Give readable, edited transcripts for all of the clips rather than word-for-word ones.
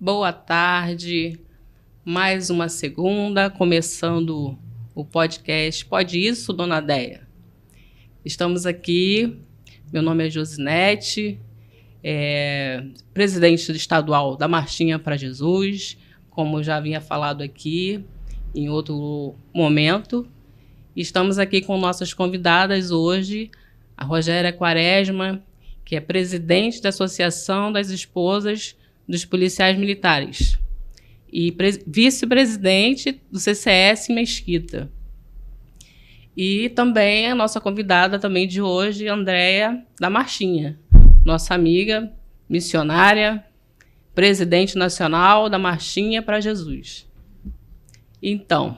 Boa tarde, mais uma segunda, começando o podcast Pode Isso, Dona Deia? Estamos aqui, meu nome é Josinete, presidente estadual da Marchinha para Jesus, como já havia falado aqui em outro momento. Estamos aqui com nossas convidadas hoje, a Rogéria Quaresma, que é presidente da Associação das Esposas dos Policiais Militares e vice-presidente do CCS Mesquita. E também a nossa convidada também de hoje, Andréia da Marchinha, nossa amiga, missionária, presidente nacional da Marchinha para Jesus. Então,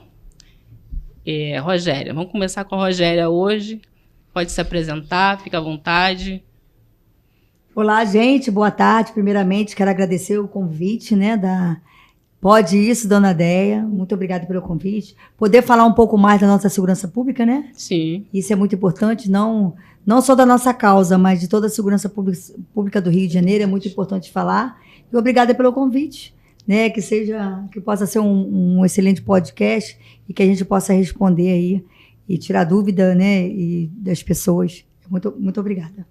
Rogéria, vamos começar com a Rogéria hoje. Pode se apresentar, fica à vontade. Olá, gente, boa tarde. Primeiramente, quero agradecer o convite, da Pode Isso, Dona Deia. Muito obrigada pelo convite. Poder falar um pouco mais da nossa segurança pública, né? Sim. Isso é muito importante, não só da nossa causa, mas de toda a segurança pública do Rio de Janeiro. É muito importante falar. E obrigada pelo convite, que possa ser um excelente podcast e que a gente possa responder aí e tirar dúvida, e das pessoas. Muito obrigada.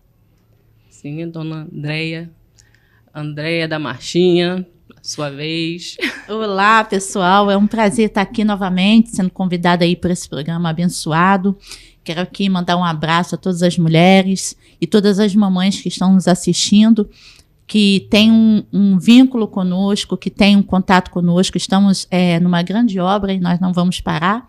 Sim, dona Andréia da Marchinha, sua vez. Olá, pessoal, é um prazer estar aqui novamente, sendo convidada aí para esse programa abençoado. Quero aqui mandar um abraço a todas as mulheres e todas as mamães que estão nos assistindo, que têm um vínculo conosco, que têm um contato conosco. Estamos numa grande obra e nós não vamos parar.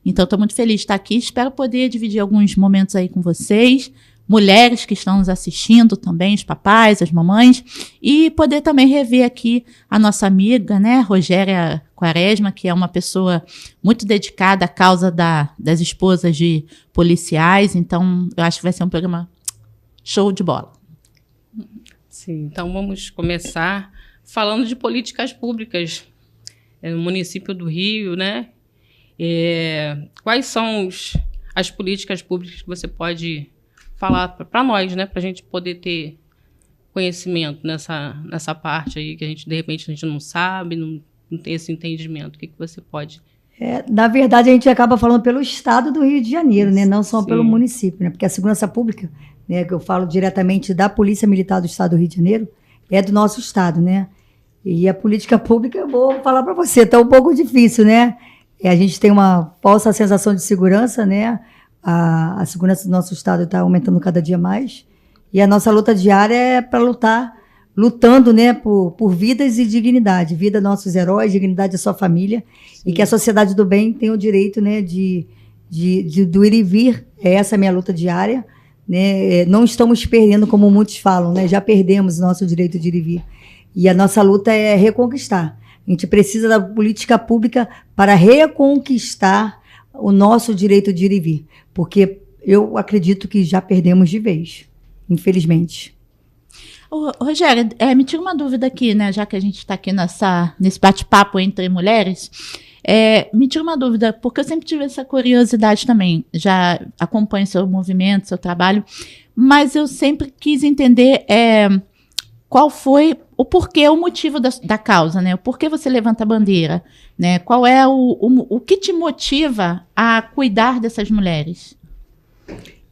Então, estou muito feliz de estar aqui. Espero poder dividir alguns momentos aí com vocês, mulheres que estão nos assistindo também, os papais, as mamães, e poder também rever aqui a nossa amiga, Rogéria Quaresma, que é uma pessoa muito dedicada à causa das esposas de policiais. Então, eu acho que vai ser um programa show de bola. Sim, então vamos começar falando de políticas públicas no município do Rio, Quais são as políticas públicas que você pode falar para nós, para a gente poder ter conhecimento nessa parte aí, que de repente a gente não sabe, não tem esse entendimento. O que você pode... Na verdade, a gente acaba falando pelo estado do Rio de Janeiro, não só pelo município, porque a segurança pública, que eu falo diretamente da Polícia Militar do Estado do Rio de Janeiro, é do nosso estado, E a política pública, eu vou falar para você, está um pouco difícil, A gente tem uma falsa sensação de segurança, A segurança do nosso estado está aumentando cada dia mais. E a nossa luta diária é para lutando, por vidas e dignidade. Vida dos nossos heróis, dignidade da sua família. Sim. E que a sociedade do bem tem o direito, do ir e vir. Essa é a minha luta diária. Não estamos perdendo, como muitos falam, Já perdemos o nosso direito de ir e vir. E a nossa luta é reconquistar. A gente precisa da política pública para reconquistar o nosso direito de ir e vir. Porque eu acredito que já perdemos de vez, infelizmente. Rogéria, me tira uma dúvida aqui, já que a gente está aqui nesse bate-papo entre mulheres. Me tira uma dúvida, porque eu sempre tive essa curiosidade também. Já acompanho seu movimento, seu trabalho, mas eu sempre quis entender qual foi o porquê, o motivo da causa, O porquê você levanta a bandeira, Qual é o que te motiva a cuidar dessas mulheres?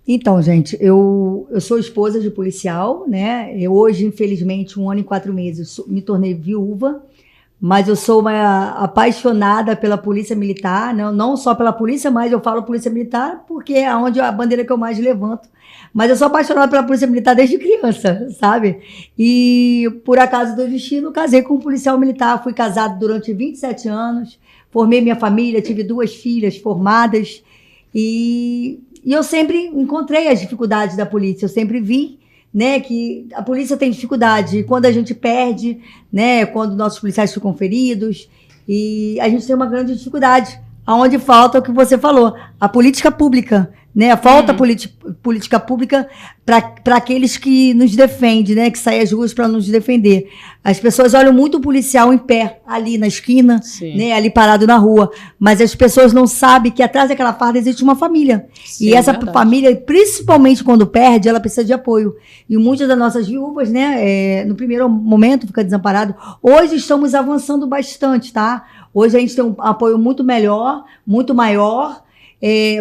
Então, gente, eu sou esposa de policial, Eu hoje, infelizmente, 1 ano e 4 meses, me tornei viúva, mas eu sou uma apaixonada pela Polícia Militar, não só pela polícia, mas eu falo Polícia Militar porque é a bandeira que eu mais levanto. Mas eu sou apaixonada pela Polícia Militar desde criança, sabe? E, por acaso do destino, casei com um policial militar. Fui casada durante 27 anos, formei minha família, tive 2 filhas formadas. E eu sempre encontrei as dificuldades da polícia. Eu sempre vi, que a polícia tem dificuldade. Quando a gente perde, quando nossos policiais ficam feridos. E a gente tem uma grande dificuldade. Aonde falta o que você falou, a política pública, né? Falta política pública para aqueles que nos defendem, né? Que saem às ruas para nos defender. As pessoas olham muito o policial em pé, ali na esquina, né? Ali parado na rua. Mas as pessoas não sabem que atrás daquela farda existe uma família. Sim, e essa família, principalmente quando perde, ela precisa de apoio. E muitas das nossas viúvas, né? No primeiro momento fica desamparado. Hoje estamos avançando bastante, tá? Hoje a gente tem um apoio muito melhor, muito maior.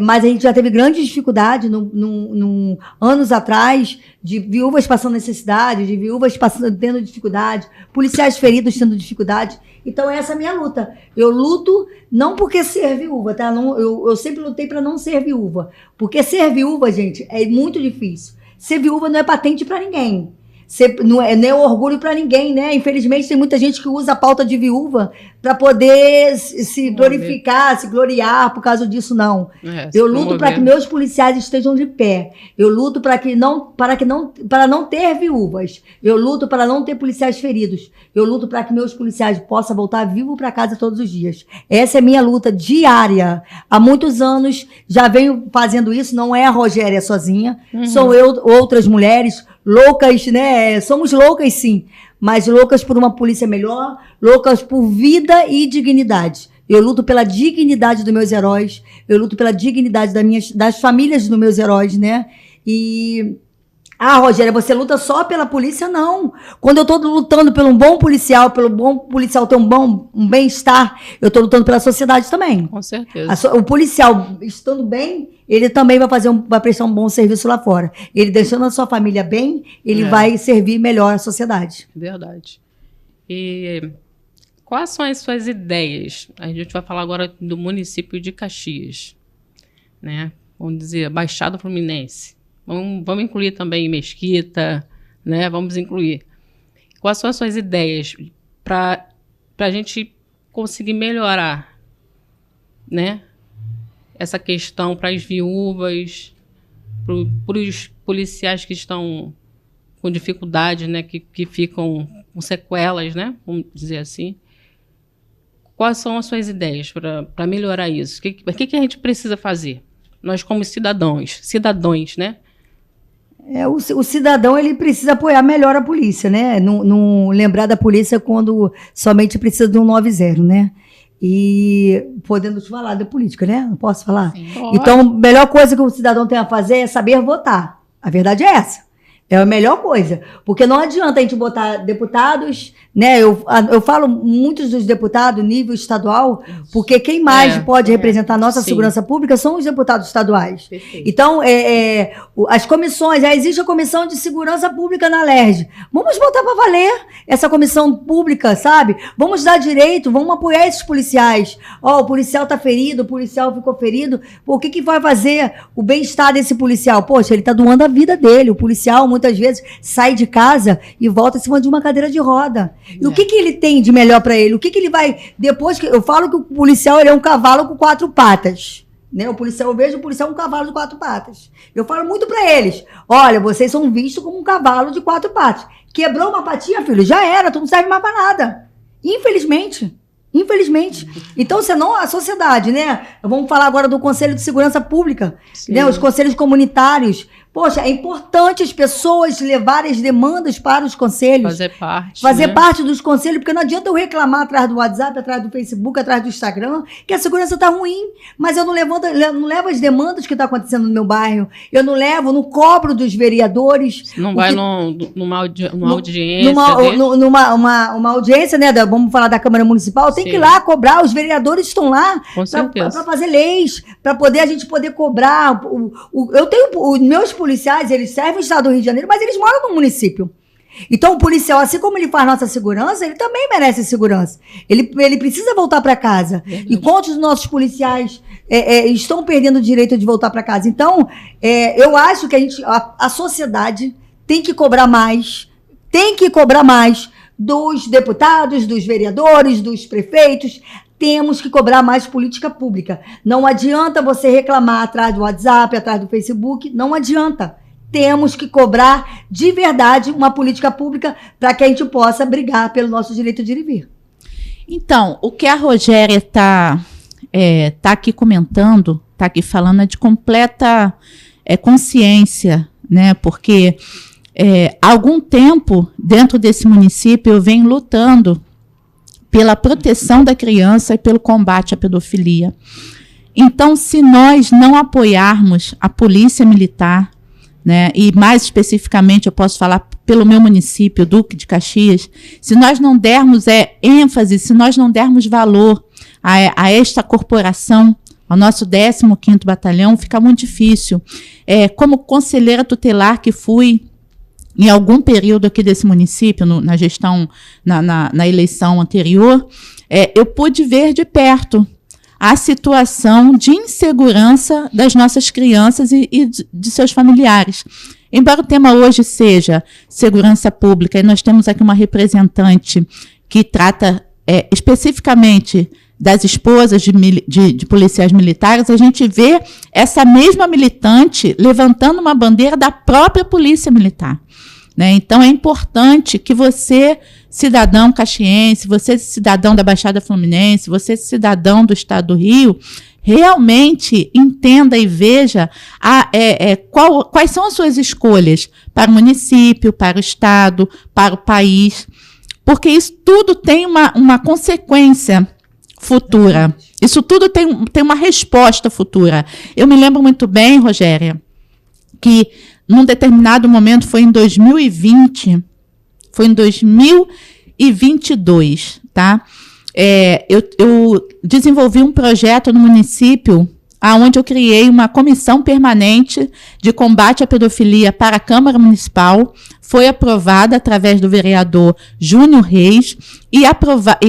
Mas a gente já teve grandes dificuldades anos atrás, de viúvas passando necessidade, de viúvas tendo dificuldade, policiais feridos tendo dificuldade. Então essa é a minha luta. Eu luto não porque ser viúva, tá? Eu sempre lutei para não ser viúva. Porque ser viúva, gente, é muito difícil. Ser viúva não é patente para ninguém. Não é orgulho para ninguém, né? Infelizmente tem muita gente que usa a pauta de viúva para poder se glorificar, se gloriar por causa disso, não. Eu luto para que meus policiais estejam de pé. Eu luto para não ter viúvas. Eu luto para não ter policiais feridos. Eu luto para que meus policiais possam voltar vivo para casa todos os dias. Essa é minha luta diária. Há muitos anos já venho fazendo isso. Não é a Rogéria sozinha. Sou eu, outras mulheres loucas, né? Somos loucas, sim, mas loucas por uma polícia melhor, loucas por vida e dignidade. Eu luto pela dignidade dos meus heróis, eu luto pela dignidade das famílias dos meus heróis, né? E... Rogéria, você luta só pela polícia? Não. Quando eu estou lutando pelo bom policial ter um bem-estar, eu estou lutando pela sociedade também. Com certeza. O policial estando bem, ele também vai prestar um bom serviço lá fora. Ele deixando a sua família bem, ele vai servir melhor a sociedade. Verdade. E quais são as suas ideias? A gente vai falar agora do município de Caxias, né? Vamos dizer, Baixada Fluminense. Vamos incluir também Mesquita, né? Vamos incluir. Quais são as suas ideias para a gente conseguir melhorar, né? Essa questão para as viúvas, para os policiais que estão com dificuldade, né? Que ficam com sequelas, né? Vamos dizer assim. Quais são as suas ideias para melhorar isso? O que a gente precisa fazer? Nós como cidadãos, né? O cidadão, ele precisa apoiar melhor a polícia, né? Não lembrar da polícia quando somente precisa de um 90, né? E podendo te falar da política, né? Não posso falar? Sim. Então, a melhor coisa que o cidadão tem a fazer é saber votar. A verdade é essa. É a melhor coisa. Porque não adianta a gente botar deputados, né? Eu falo muitos dos deputados nível estadual, porque quem mais pode representar a nossa segurança pública são os deputados estaduais. Perfeito. Então, as comissões, existe a Comissão de Segurança Pública na LERJ. Vamos botar para valer essa comissão pública, sabe? Vamos dar direito, vamos apoiar esses policiais. O policial está ferido, o policial ficou ferido. O que vai fazer o bem-estar desse policial? Poxa, ele está doando a vida dele. O policial, muitas vezes, sai de casa e volta em cima de uma cadeira de roda. E o que ele tem de melhor para ele? O que ele vai... Depois que eu falo que o policial, ele é um cavalo com 4 patas. Né? Eu vejo o policial um cavalo de 4 patas. Eu falo muito para eles. Olha, vocês são vistos como um cavalo de 4 patas. Quebrou uma patinha, filho, já era. Tu não serve mais para nada. Infelizmente. Então, senão a sociedade, né? Vamos falar agora do Conselho de Segurança Pública, né? Os conselhos comunitários. Poxa, é importante as pessoas levarem as demandas para os conselhos. Fazer parte dos conselhos, porque não adianta eu reclamar atrás do WhatsApp, atrás do Facebook, atrás do Instagram, que a segurança está ruim, mas eu não levo as demandas que estão acontecendo no meu bairro. Eu não cobro dos vereadores. Não vai numa audiência. Uma audiência, né? Vamos falar da Câmara Municipal, tem que ir lá cobrar. Os vereadores estão lá para fazer leis, para a gente poder cobrar. Eu tenho os meus policiais, eles servem o estado do Rio de Janeiro, mas eles moram no município. Então o policial, assim como ele faz nossa segurança, ele também merece segurança. Ele precisa voltar para casa. E quantos dos nossos policiais estão perdendo o direito de voltar para casa? Então, eu acho que a sociedade tem que cobrar mais dos deputados, dos vereadores, dos prefeitos. Temos que cobrar mais política pública. Não adianta você reclamar atrás do WhatsApp, atrás do Facebook. Não adianta. Temos que cobrar de verdade uma política pública para que a gente possa brigar pelo nosso direito de ir e vir. Então, o que a Rogéria está aqui comentando está aqui falando é de completa consciência, né? Porque há algum tempo, dentro desse município, eu venho lutando pela proteção da criança e pelo combate à pedofilia. Então, se nós não apoiarmos a Polícia Militar, né, e mais especificamente eu posso falar pelo meu município, Duque de Caxias, se nós não dermos ênfase, se nós não dermos valor a esta corporação, ao nosso 15º Batalhão, fica muito difícil. Como conselheira tutelar que fui em algum período aqui desse município, na gestão, na eleição anterior, eu pude ver de perto a situação de insegurança das nossas crianças e de seus familiares. Embora o tema hoje seja segurança pública, e nós temos aqui uma representante que trata especificamente das esposas de policiais militares, a gente vê essa mesma militante levantando uma bandeira da própria Polícia Militar, né? Então, é importante que você, cidadão caxiense, você, cidadão da Baixada Fluminense, você, cidadão do Estado do Rio, realmente entenda e veja quais são as suas escolhas para o município, para o Estado, para o país, porque isso tudo tem uma consequência futura. Isso tudo tem uma resposta futura. Eu me lembro muito bem, Rogéria, que num determinado momento, foi em 2022, tá? Eu desenvolvi um projeto no município onde eu criei uma comissão permanente de combate à pedofilia para a Câmara Municipal. Foi aprovada através do vereador Júnior Reis e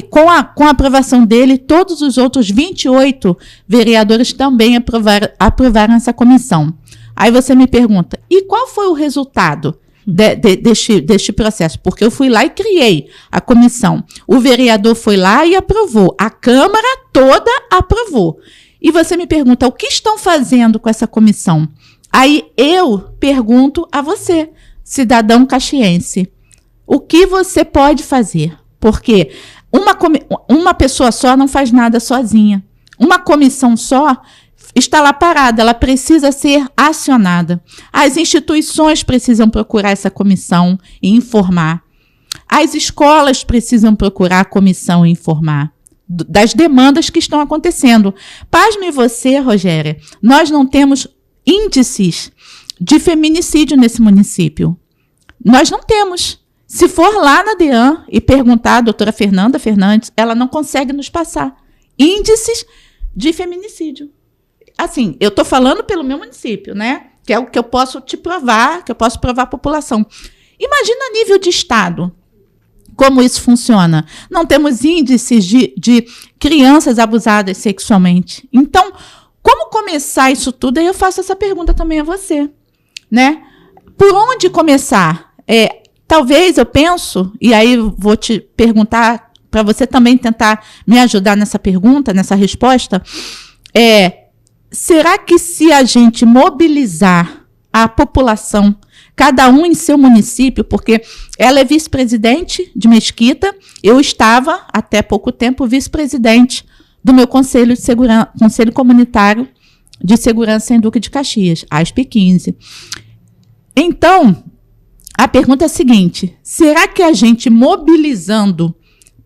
com a aprovação dele, todos os outros 28 vereadores também aprovaram essa comissão. Aí você me pergunta, e qual foi o resultado deste processo? Porque eu fui lá e criei a comissão. O vereador foi lá e aprovou. A Câmara toda aprovou. E você me pergunta, o que estão fazendo com essa comissão? Aí eu pergunto a você, cidadão caxiense, o que você pode fazer? Porque uma pessoa só não faz nada sozinha. Uma comissão só está lá parada, ela precisa ser acionada. As instituições precisam procurar essa comissão e informar. As escolas precisam procurar a comissão e informar das demandas que estão acontecendo. Pasme você, Rogéria, nós não temos índices de feminicídio nesse município. Nós não temos. Se for lá na DEAN e perguntar à doutora Fernanda Fernandes, ela não consegue nos passar índices de feminicídio. Assim, eu estou falando pelo meu município, né? Que é o que eu posso te provar, que eu posso provar à população. Imagina a nível de Estado, como isso funciona. Não temos índices de crianças abusadas sexualmente. Então, como começar isso tudo? Aí eu faço essa pergunta também a você, né? Por onde começar? Talvez eu penso, e aí eu vou te perguntar, para você também tentar me ajudar nessa pergunta, nessa resposta, será que se a gente mobilizar a população, cada um em seu município, porque ela é vice-presidente de Mesquita, eu estava, até pouco tempo, vice-presidente do meu Conselho Comunitário de Segurança em Duque de Caxias, ASP 15. Então, a pergunta é a seguinte, será que a gente mobilizando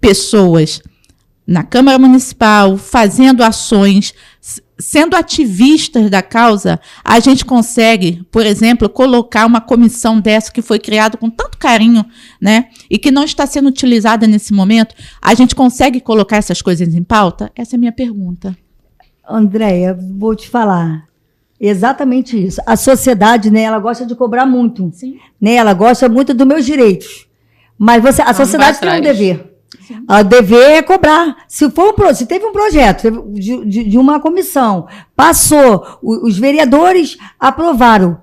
pessoas na Câmara Municipal, fazendo ações, sendo ativistas da causa, a gente consegue, por exemplo, colocar uma comissão dessa que foi criada com tanto carinho, né, e que não está sendo utilizada nesse momento, a gente consegue colocar essas coisas em pauta? Essa é a minha pergunta. Andréia, vou te falar. Exatamente isso. A sociedade, né, ela gosta de cobrar muito. Sim. Né, ela gosta muito dos meus direitos. Mas a sociedade tem um dever. O dever é cobrar. Se teve um projeto de uma comissão, passou, os vereadores aprovaram.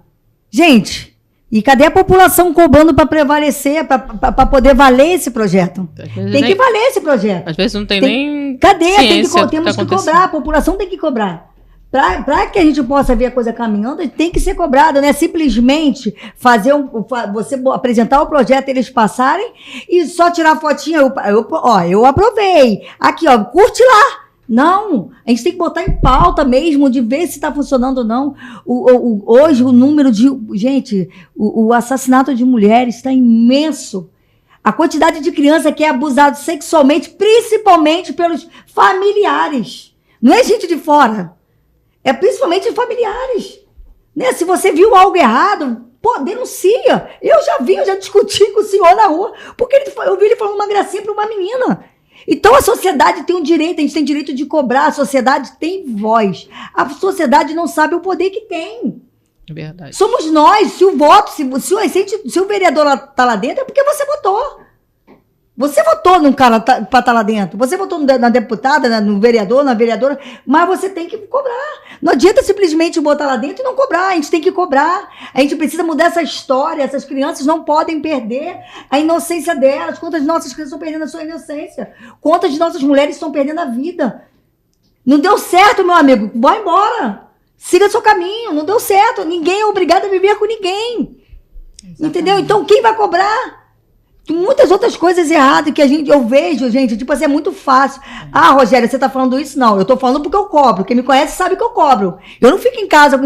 Gente, e cadê a população cobrando para prevalecer, para poder valer esse projeto? Tem que valer esse projeto. Às vezes não tem nem. Cadê? Temos que cobrar, a população tem que cobrar. Para que a gente possa ver a coisa caminhando, tem que ser cobrado, né? Simplesmente você apresentar o projeto, eles passarem e só tirar a fotinha. Eu aprovei. Aqui, ó, curte lá. Não, a gente tem que botar em pauta mesmo, de ver se está funcionando ou não. Hoje o número de... Gente, o assassinato de mulheres está imenso. A quantidade de criança que é abusada sexualmente, principalmente pelos familiares. Não é gente de fora. É principalmente familiares. Né? Se você viu algo errado, pô, denuncia. Eu já discuti com o senhor na rua, porque eu vi ele falando uma gracinha para uma menina. Então a sociedade tem um direito, a gente tem direito de cobrar, a sociedade tem voz. A sociedade não sabe o poder que tem. É verdade. Somos nós, se o voto, se o vereador está lá dentro, é porque você votou. Você votou num cara para estar lá dentro. Você votou na deputada, no vereador, na vereadora, mas você tem que cobrar. Não adianta simplesmente botar lá dentro e não cobrar. A gente tem que cobrar. A gente precisa mudar essa história. Essas crianças não podem perder a inocência delas. Quantas nossas crianças estão perdendo a sua inocência? Quantas de nossas mulheres estão perdendo a vida? Não deu certo, meu amigo. Vai embora. Siga seu caminho. Não deu certo. Ninguém é obrigado a viver com ninguém. Exatamente. Entendeu? Então, quem vai cobrar? Muitas outras coisas erradas que eu vejo, gente, tipo assim, é muito fácil. Ah, Rogério, você tá falando isso? Não, eu tô falando porque eu cobro. Quem me conhece sabe que eu cobro. Eu não fico em casa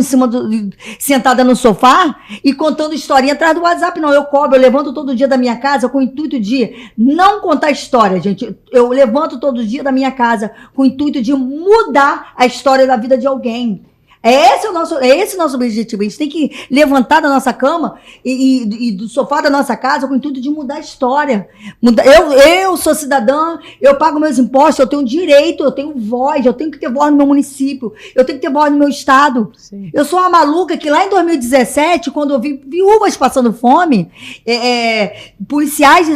sentada no sofá e contando historinha atrás do WhatsApp, não. Eu cobro, eu levanto todo dia da minha casa com o intuito de não contar história, gente. Eu levanto todo dia da minha casa com o intuito de mudar a história da vida de alguém. Esse é o nosso objetivo. A gente tem que levantar da nossa cama e do sofá da nossa casa com o intuito de mudar a história. Eu sou cidadã, eu pago meus impostos, eu tenho direito, eu tenho voz, eu tenho que ter voz no meu município, eu tenho que ter voz no meu estado. Sim. Eu sou uma maluca que lá em 2017, quando eu vi viúvas passando fome, policiais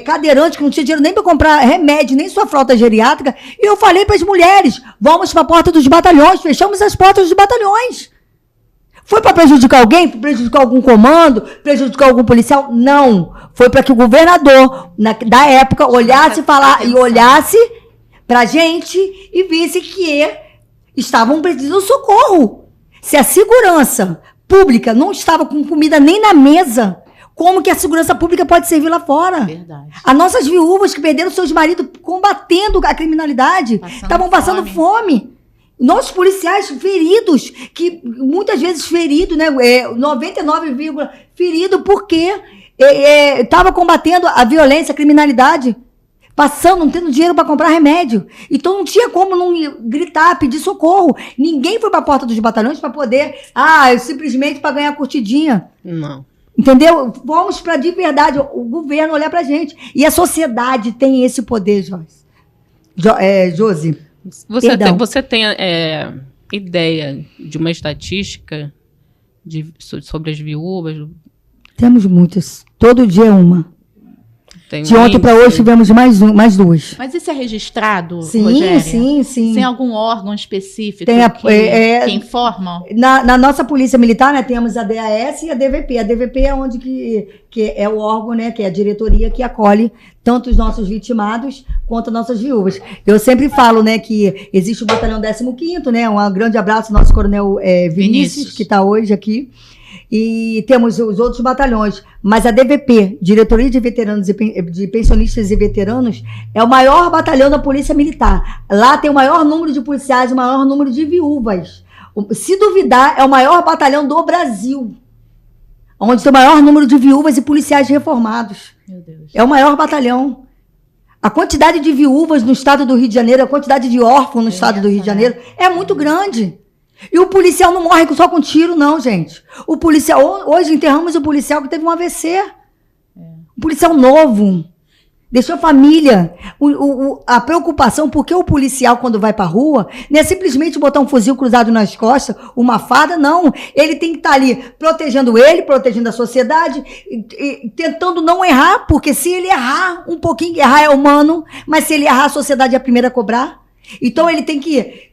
cadeirantes que não tinham dinheiro nem para comprar remédio, nem sua fralda geriátrica, e eu falei para as mulheres, vamos para a porta dos batalhões, fechamos as portas dos batalhões. Foi para prejudicar alguém? Para prejudicar algum comando? Prejudicar algum policial? Não. Foi para que o governador, da época, olhasse para a gente e visse que estavam precisando de socorro. Se a segurança pública não estava com comida nem na mesa, como que a segurança pública pode servir lá fora? Verdade. As nossas viúvas que perderam seus maridos combatendo a criminalidade, estavam passando fome. Nossos policiais feridos, que muitas vezes feridos, né? 99, ferido porque estava combatendo a violência, a criminalidade, passando, não tendo dinheiro para comprar remédio. Então não tinha como não gritar, pedir socorro. Ninguém foi para a porta dos batalhões para poder, simplesmente para ganhar curtidinha. Não. Entendeu? Vamos para de verdade o governo olhar para a gente. E a sociedade tem esse poder, Josi. Você tem ideia de uma estatística sobre as viúvas? Temos muitas. Todo dia é uma. De ontem para hoje tivemos mais duas. Mas isso é registrado, sim, Rogéria? Sim. Tem algum órgão específico que informa? Na nossa polícia militar, né, temos a DAS e a DVP. A DVP é onde que é o órgão, né, que é a diretoria que acolhe tanto os nossos vitimados quanto as nossas viúvas. Eu sempre falo, né, que existe o batalhão 15º, né, um grande abraço ao nosso coronel Vinícius, que está hoje aqui. E temos os outros batalhões, mas a DVP, Diretoria de Veteranos de Pensionistas e Veteranos, é o maior batalhão da Polícia Militar. Lá tem o maior número de policiais, o maior número de viúvas. Se duvidar, é o maior batalhão do Brasil, onde tem o maior número de viúvas e policiais reformados. Meu Deus. É o maior batalhão. A quantidade de viúvas no estado do Rio de Janeiro, a quantidade de órfãos no estado do Rio de Janeiro é muito grande. E o policial não morre só com tiro, não, gente. O policial, hoje enterramos o policial que teve um AVC. Um policial novo. Deixou a família. A preocupação, porque o policial, quando vai pra rua, não é simplesmente botar um fuzil cruzado nas costas, uma farda, não. Ele tem que estar ali protegendo ele, protegendo a sociedade, e tentando não errar, porque se ele errar um pouquinho, errar é humano, mas se ele errar, a sociedade é a primeira a cobrar. Então ele tem que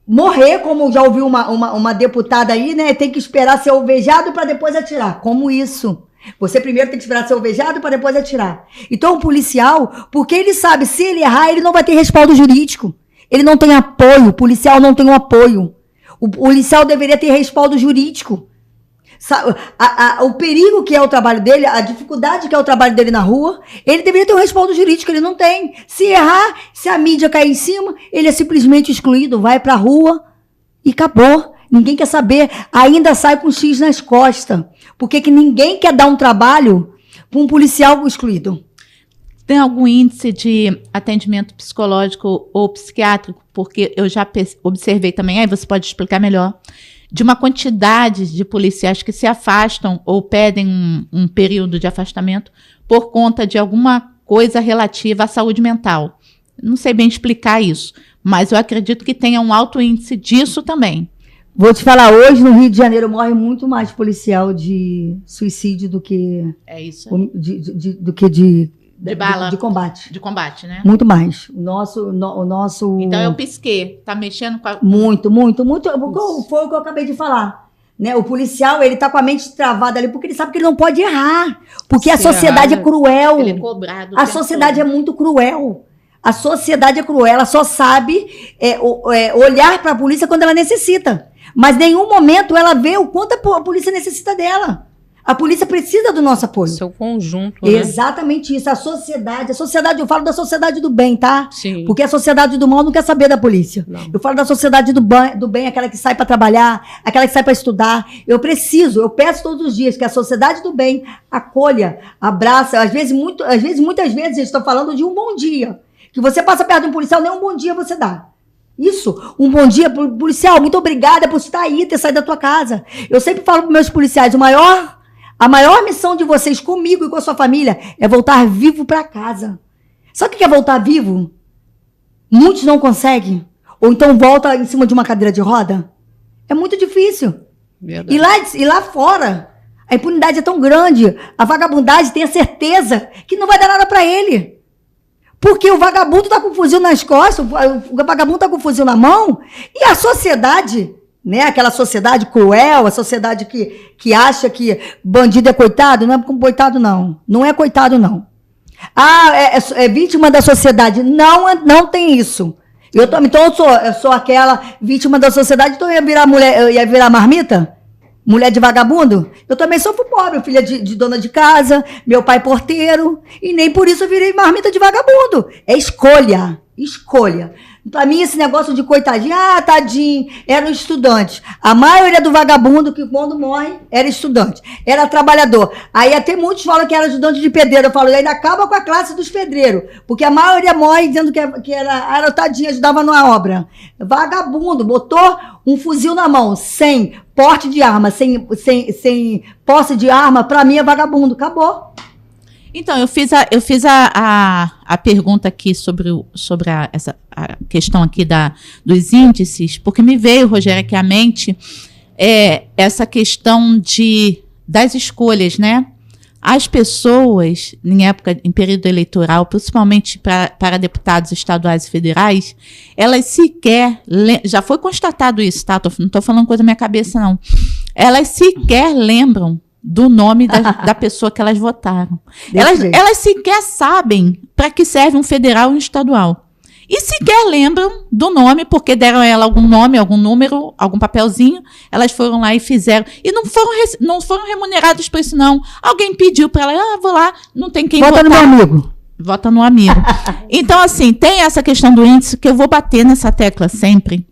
morrer, como já ouvi uma deputada aí, né? Tem que esperar ser alvejado para depois atirar. Como isso? Você primeiro tem que esperar ser alvejado para depois atirar. Então o policial, porque ele sabe, se ele errar, ele não vai ter respaldo jurídico. Ele não tem apoio, o policial não tem um apoio. O policial deveria ter respaldo jurídico. O perigo que é o trabalho dele, a dificuldade que é o trabalho dele na rua, ele deveria ter um respaldo jurídico, ele não tem. Se errar, se a mídia cair em cima, ele é simplesmente excluído, vai pra rua e acabou. Ninguém quer saber, ainda sai com X nas costas. Por que ninguém quer dar um trabalho para um policial excluído? Tem algum índice de atendimento psicológico ou psiquiátrico? Porque eu já observei também, aí você pode explicar melhor, de uma quantidade de policiais que se afastam ou pedem um período de afastamento por conta de alguma coisa relativa à saúde mental. Não sei bem explicar isso, mas eu acredito que tenha um alto índice disso também. Vou te falar, hoje no Rio de Janeiro morre muito mais policial de suicídio do que... É isso aí. Do que de bala. De combate. De combate, né? Muito mais. O nosso... Então é o psique. Tá mexendo com a... Muito. Foi o que eu acabei de falar. Né? O policial, ele tá com a mente travada ali porque ele sabe que ele não pode errar. Porque a sociedade é cruel. Ele é cobrado. A sociedade é muito cruel. A sociedade é cruel. Ela só sabe olhar para a polícia quando ela necessita. Mas em nenhum momento ela vê o quanto a polícia necessita dela. A polícia precisa do nosso apoio. Seu conjunto, né? Exatamente isso. A sociedade, eu falo da sociedade do bem, tá? Sim. Porque a sociedade do mal não quer saber da polícia. Não. Eu falo da sociedade do bem, aquela que sai para trabalhar, aquela que sai para estudar. Eu peço todos os dias que a sociedade do bem acolha, abraça. Muitas vezes eles estão falando de um bom dia. Que você passa perto de um policial, nem um bom dia você dá. Isso, um bom dia, policial, muito obrigada por estar aí, ter saído da tua casa. Eu sempre falo para meus policiais, a maior missão de vocês comigo e com a sua família é voltar vivo para casa. Sabe o que é voltar vivo? Muitos não conseguem. Ou então volta em cima de uma cadeira de roda. É muito difícil. Verdade. E lá fora, a impunidade é tão grande, a vagabundagem tem a certeza que não vai dar nada para ele. Porque o vagabundo tá com o fuzil nas costas, o vagabundo tá com o fuzil na mão, e a sociedade, né, aquela sociedade cruel, a sociedade que acha que bandido é coitado, não é coitado não, não é coitado não. É vítima da sociedade, não tem isso. Então eu sou aquela vítima da sociedade, então eu ia virar mulher, eu ia virar marmita? Mulher de vagabundo? Eu também sou pobre, filha de dona de casa, meu pai porteiro, e nem por isso eu virei marmita de vagabundo. É escolha. Pra mim, esse negócio de coitadinho, tadinho, era um estudante. A maioria do vagabundo que quando morre era estudante, era trabalhador. Aí até muitos falam que era ajudante de pedreiro. Eu falo, ainda acaba com a classe dos pedreiros, porque a maioria morre dizendo que era tadinho, ajudava numa obra. Vagabundo, botou um fuzil na mão, sem porte de arma, sem posse de arma, pra mim é vagabundo. Acabou. Então, eu fiz a pergunta aqui sobre essa questão aqui dos índices, porque me veio, Rogério, aqui à mente essa questão das escolhas, né? As pessoas, em período eleitoral, principalmente para deputados estaduais e federais, elas sequer, já foi constatado isso, tá? Não estou falando coisa da minha cabeça, não. Elas sequer lembram do nome da pessoa que elas votaram. Elas sequer sabem para que serve um federal e um estadual. E sequer lembram do nome, porque deram a ela algum nome, algum número, algum papelzinho, elas foram lá e fizeram. E não foram remuneradas por isso, não. Alguém pediu para ela, vou lá, não tem quem votar. Vota no meu amigo. Vota no amigo. Então, assim, tem essa questão do índice que eu vou bater nessa tecla sempre.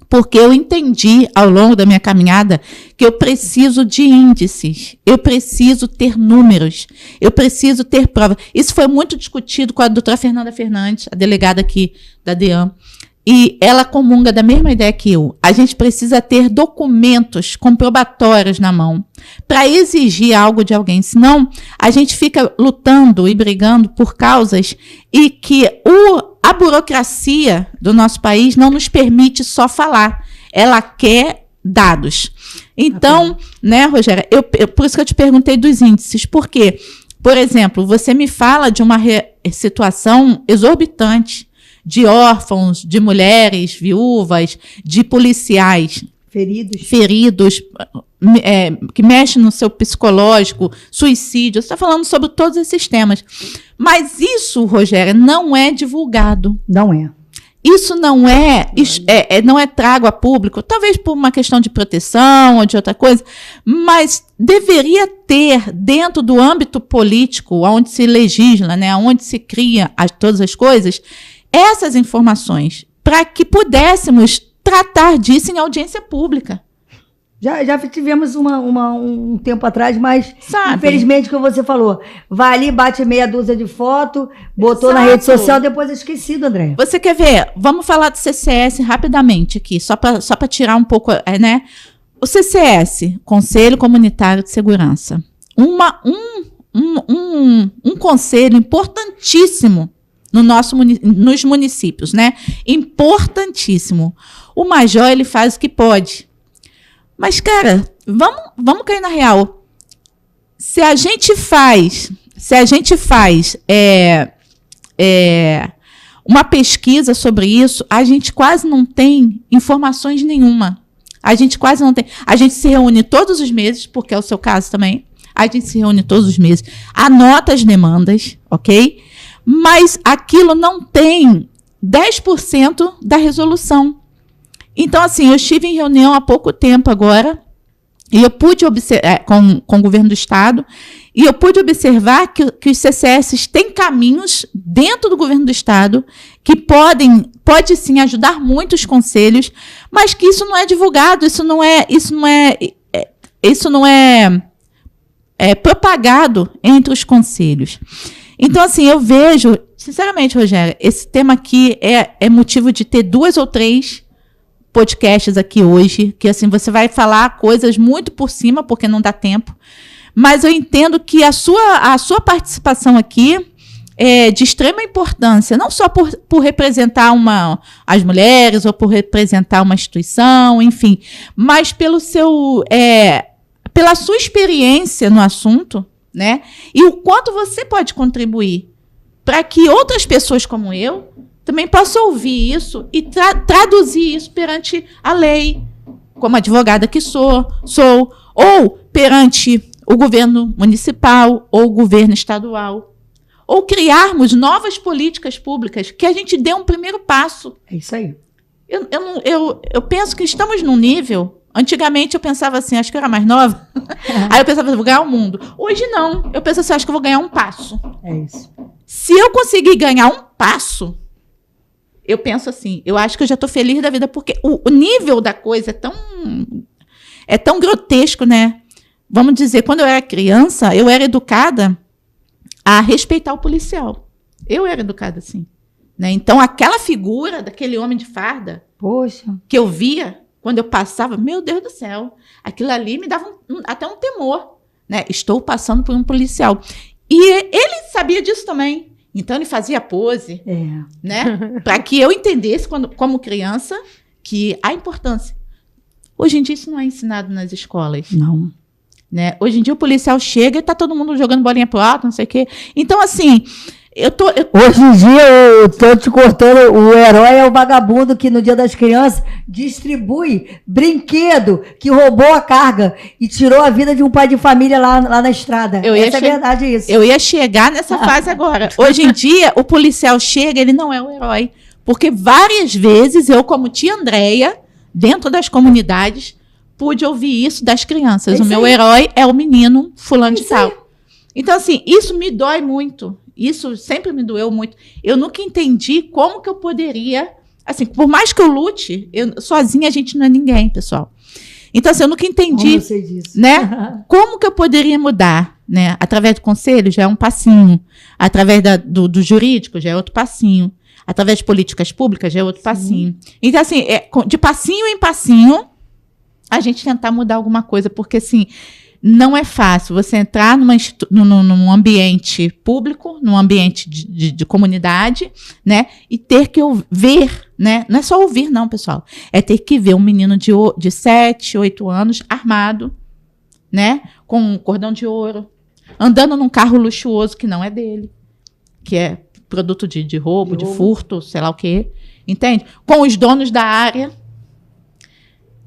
Porque eu entendi ao longo da minha caminhada que eu preciso de índices, eu preciso ter números, eu preciso ter provas. Isso foi muito discutido com a doutora Fernanda Fernandes, a delegada aqui da DEAN, e ela comunga da mesma ideia que eu. A gente precisa ter documentos comprobatórios na mão para exigir algo de alguém, senão a gente fica lutando e brigando por causas e que a burocracia do nosso país não nos permite só falar. Ela quer dados. Então, né, Rogéria, por isso que eu te perguntei dos índices. Por quê? Por exemplo, você me fala de uma situação exorbitante de órfãos, de mulheres viúvas, de policiais feridos, que mexem no seu psicológico, suicídio. Você está falando sobre todos esses temas. Mas isso, Rogéria, não é divulgado. Não é. isso não não é trago a público, talvez por uma questão de proteção ou de outra coisa, mas deveria ter dentro do âmbito político, onde se legisla, né, onde se cria todas as coisas, essas informações, para que pudéssemos tratar disso em audiência pública. Já tivemos um tempo atrás, mas Sabe? Infelizmente, como você falou, vai ali, bate meia dúzia de foto, botou Exato. na rede social, depois é esquecido, André. Você quer ver? Vamos falar do CCS rapidamente aqui, só para tirar um pouco, né? O CCS, Conselho Comunitário de Segurança, um conselho importantíssimo nos municípios, né? Importantíssimo. O major, ele faz o que pode. Mas, cara, vamos cair na real. Se a gente faz uma pesquisa sobre isso, a gente quase não tem informações nenhuma. A gente quase não tem. A gente se reúne todos os meses, porque é o seu caso também. A gente se reúne todos os meses, anota as demandas, ok? Mas aquilo não tem 10% da resolução. Então, assim, eu estive em reunião há pouco tempo agora, e eu pude observar, com o governo do Estado, e eu pude observar que os CCS têm caminhos dentro do governo do Estado que pode sim ajudar muito os conselhos, mas que isso não é divulgado, isso não é propagado entre os conselhos. Então, assim, eu vejo, sinceramente, Rogério, esse tema aqui é motivo de ter 2 ou 3 podcasts aqui hoje, que assim, você vai falar coisas muito por cima, porque não dá tempo, mas eu entendo que a sua participação aqui é de extrema importância, não só por representar as mulheres, ou por representar uma instituição, enfim, mas pela sua experiência no assunto, né? E o quanto você pode contribuir para que outras pessoas como eu também possam ouvir isso e traduzir isso perante a lei, como advogada que sou, ou perante o governo municipal ou o governo estadual, ou criarmos novas políticas públicas, que a gente dê um primeiro passo. É isso aí. Eu penso que estamos num nível... Antigamente eu pensava assim, acho que eu era mais nova, aí eu pensava, vou ganhar o mundo. Hoje não, eu penso assim, acho que eu vou ganhar um passo. É isso. Se eu conseguir ganhar um passo, eu penso assim, eu acho que eu já estou feliz da vida, porque o nível da coisa é tão grotesco, né? Vamos dizer, quando eu era criança, eu era educada a respeitar o policial. Eu era educada assim. Né? Então, aquela figura daquele homem de farda, poxa, que eu via quando eu passava, meu Deus do céu, aquilo ali me dava até um temor. Né? Estou passando por um policial. E ele sabia disso também. Então, ele fazia pose, né? Para que eu entendesse, como criança, que a importância. Hoje em dia, isso não é ensinado nas escolas. Não. Né? Hoje em dia, o policial chega e está todo mundo jogando bolinha pro alto, não sei o quê. Então, assim... Hoje em dia, eu tô te cortando, o herói é o vagabundo que no Dia das Crianças distribui brinquedo, que roubou a carga e tirou a vida de um pai de família lá na estrada. Essa é verdade, isso. Eu ia chegar nessa fase agora. Hoje em dia, o policial chega, ele não é o herói. Porque várias vezes eu, como tia Andréia, dentro das comunidades, pude ouvir isso das crianças. O meu herói é o menino fulano de tal. Então, assim, isso me dói muito. Isso sempre me doeu muito. Eu nunca entendi como que eu poderia... Assim, por mais que eu lute, sozinha a gente não é ninguém, pessoal. Então, assim, eu nunca entendi... Como eu sei disso. Né? Como que eu poderia mudar? Né? Através do conselho já é um passinho. Através do jurídico já é outro passinho. Através de políticas públicas já é outro passinho. Então, assim, de passinho em passinho, a gente tentar mudar alguma coisa. Porque, assim... Não é fácil você entrar num ambiente público, num ambiente de comunidade, né? E ter que ver, né? Não é só ouvir, não, pessoal. É ter que ver um menino de 7, 8 anos armado, né? Com um cordão de ouro, andando num carro luxuoso que não é dele, que é produto de roubo, de furto, sei lá o quê. Entende? Com os donos da área.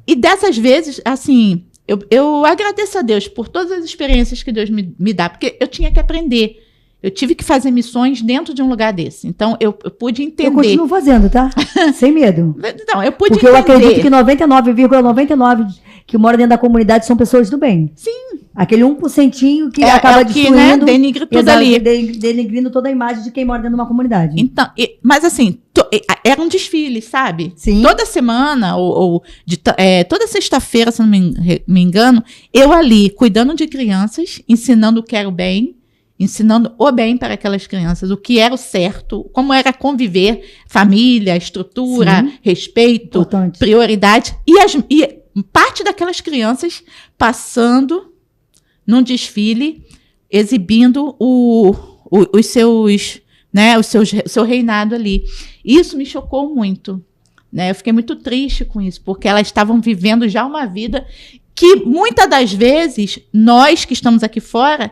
E dessas vezes, assim... Eu agradeço a Deus por todas as experiências que Deus me dá, porque eu tinha que aprender. Eu tive que fazer missões dentro de um lugar desse. Então, eu pude entender. Eu continuo fazendo, tá? Sem medo. Não, eu pude Porque entender. eu acredito que 99,99% que mora dentro da comunidade são pessoas do bem. Sim. Aquele 1% que acaba destruindo, né, denigre tudo ali. Denigrindo toda a imagem de quem mora dentro de uma comunidade. Então, mas assim, era um desfile, sabe? Sim. Toda semana, toda sexta-feira, se não me engano, eu ali, cuidando de crianças, ensinando o que era o bem, ensinando o bem para aquelas crianças, o que era o certo, como era conviver, família, estrutura, Sim. Respeito, Importante. prioridade. E parte daquelas crianças passando num desfile, exibindo os seus, né, o seu reinado ali. Isso me chocou muito, né? Eu fiquei muito triste com isso, porque elas estavam vivendo já uma vida que, muitas das vezes, nós que estamos aqui fora,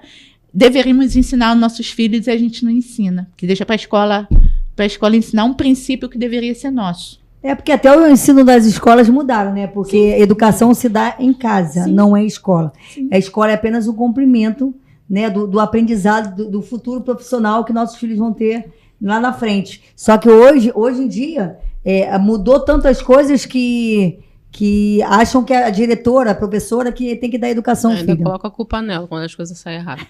deveríamos ensinar aos nossos filhos e a gente não ensina, que deixa para a escola ensinar um princípio que deveria ser nosso. Porque até o ensino das escolas mudaram, né? Porque a educação se dá em casa, Sim. não é escola. Sim. A escola é apenas um cumprimento, né, do aprendizado, do futuro profissional que nossos filhos vão ter lá na frente. Só que hoje em dia, mudou tantas coisas que acham que a diretora, a professora, que tem que dar educação ao Ainda filho. coloca a culpa nela quando as coisas saem erradas.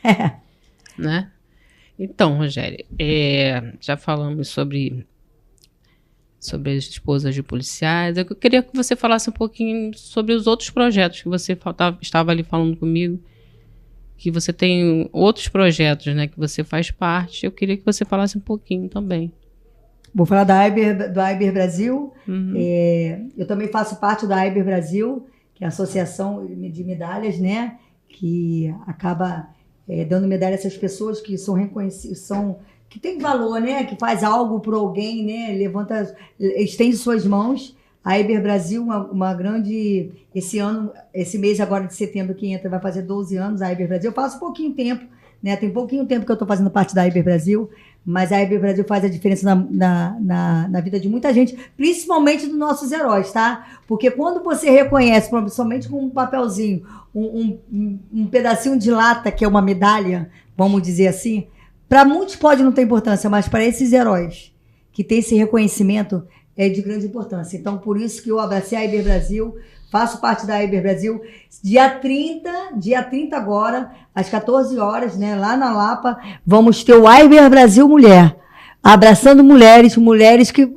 Né? Então, Rogéria, já falamos sobre as esposas de policiais. Eu queria que você falasse um pouquinho sobre os outros projetos que você estava ali falando comigo, que você tem outros projetos, né, que você faz parte. Eu queria que você falasse um pouquinho também. Vou falar do AIBER Brasil. Uhum. Eu também faço parte da AIBER Brasil, que é a Associação de Medalhas, né, que acaba dando medalha a essas pessoas que são reconhecidas, que tem valor, né? Que faz algo por alguém, né? Estende suas mãos. A AIBER Brasil, uma grande... Esse mês agora de setembro que entra, vai fazer 12 anos a AIBER Brasil. Eu faço pouquinho tempo, né? Tem pouquinho tempo que eu estou fazendo parte da AIBER Brasil, mas a AIBER Brasil faz a diferença na vida de muita gente, principalmente dos nossos heróis, tá? Porque quando você reconhece, somente com um papelzinho, um pedacinho de lata, que é uma medalha, vamos dizer assim, para muitos pode não ter importância, mas para esses heróis que têm esse reconhecimento é de grande importância. Então, por isso que eu abracei a AIBER Brasil, faço parte da AIBER Brasil. Dia 30 agora, às 14 horas, né, lá na Lapa, vamos ter o AIBER Brasil Mulher. Abraçando mulheres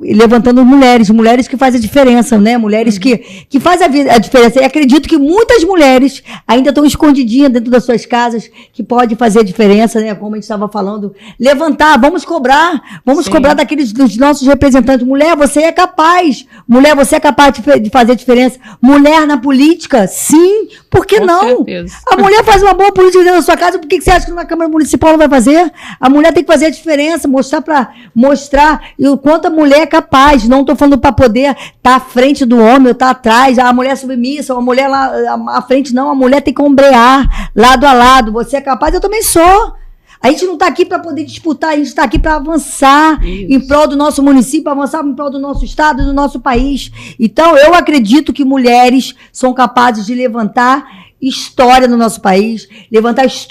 levantando mulheres que fazem a diferença, né? Mulheres que fazem a diferença. E acredito que muitas mulheres ainda estão escondidinhas dentro das suas casas, que pode fazer a diferença, né? Como a gente estava falando. Levantar, vamos cobrar dos nossos representantes. Mulher, você é capaz. Mulher, você é capaz de fazer a diferença. Mulher na política, sim. Por que não? Certeza. A mulher faz uma boa política dentro da sua casa, por que você acha que na Câmara Municipal não vai fazer? A mulher tem que fazer a diferença, mostrar o quanto a mulher é capaz. Não estou falando para poder estar à frente do homem ou estar atrás, a mulher submissa, a mulher lá à frente, não. A mulher tem que ombrear, lado a lado. Você é capaz, eu também sou. A gente não está aqui para poder disputar, a gente está aqui para avançar em prol do nosso município, avançar em prol do nosso estado, do nosso país. Então, eu acredito que mulheres são capazes de levantar história no nosso país,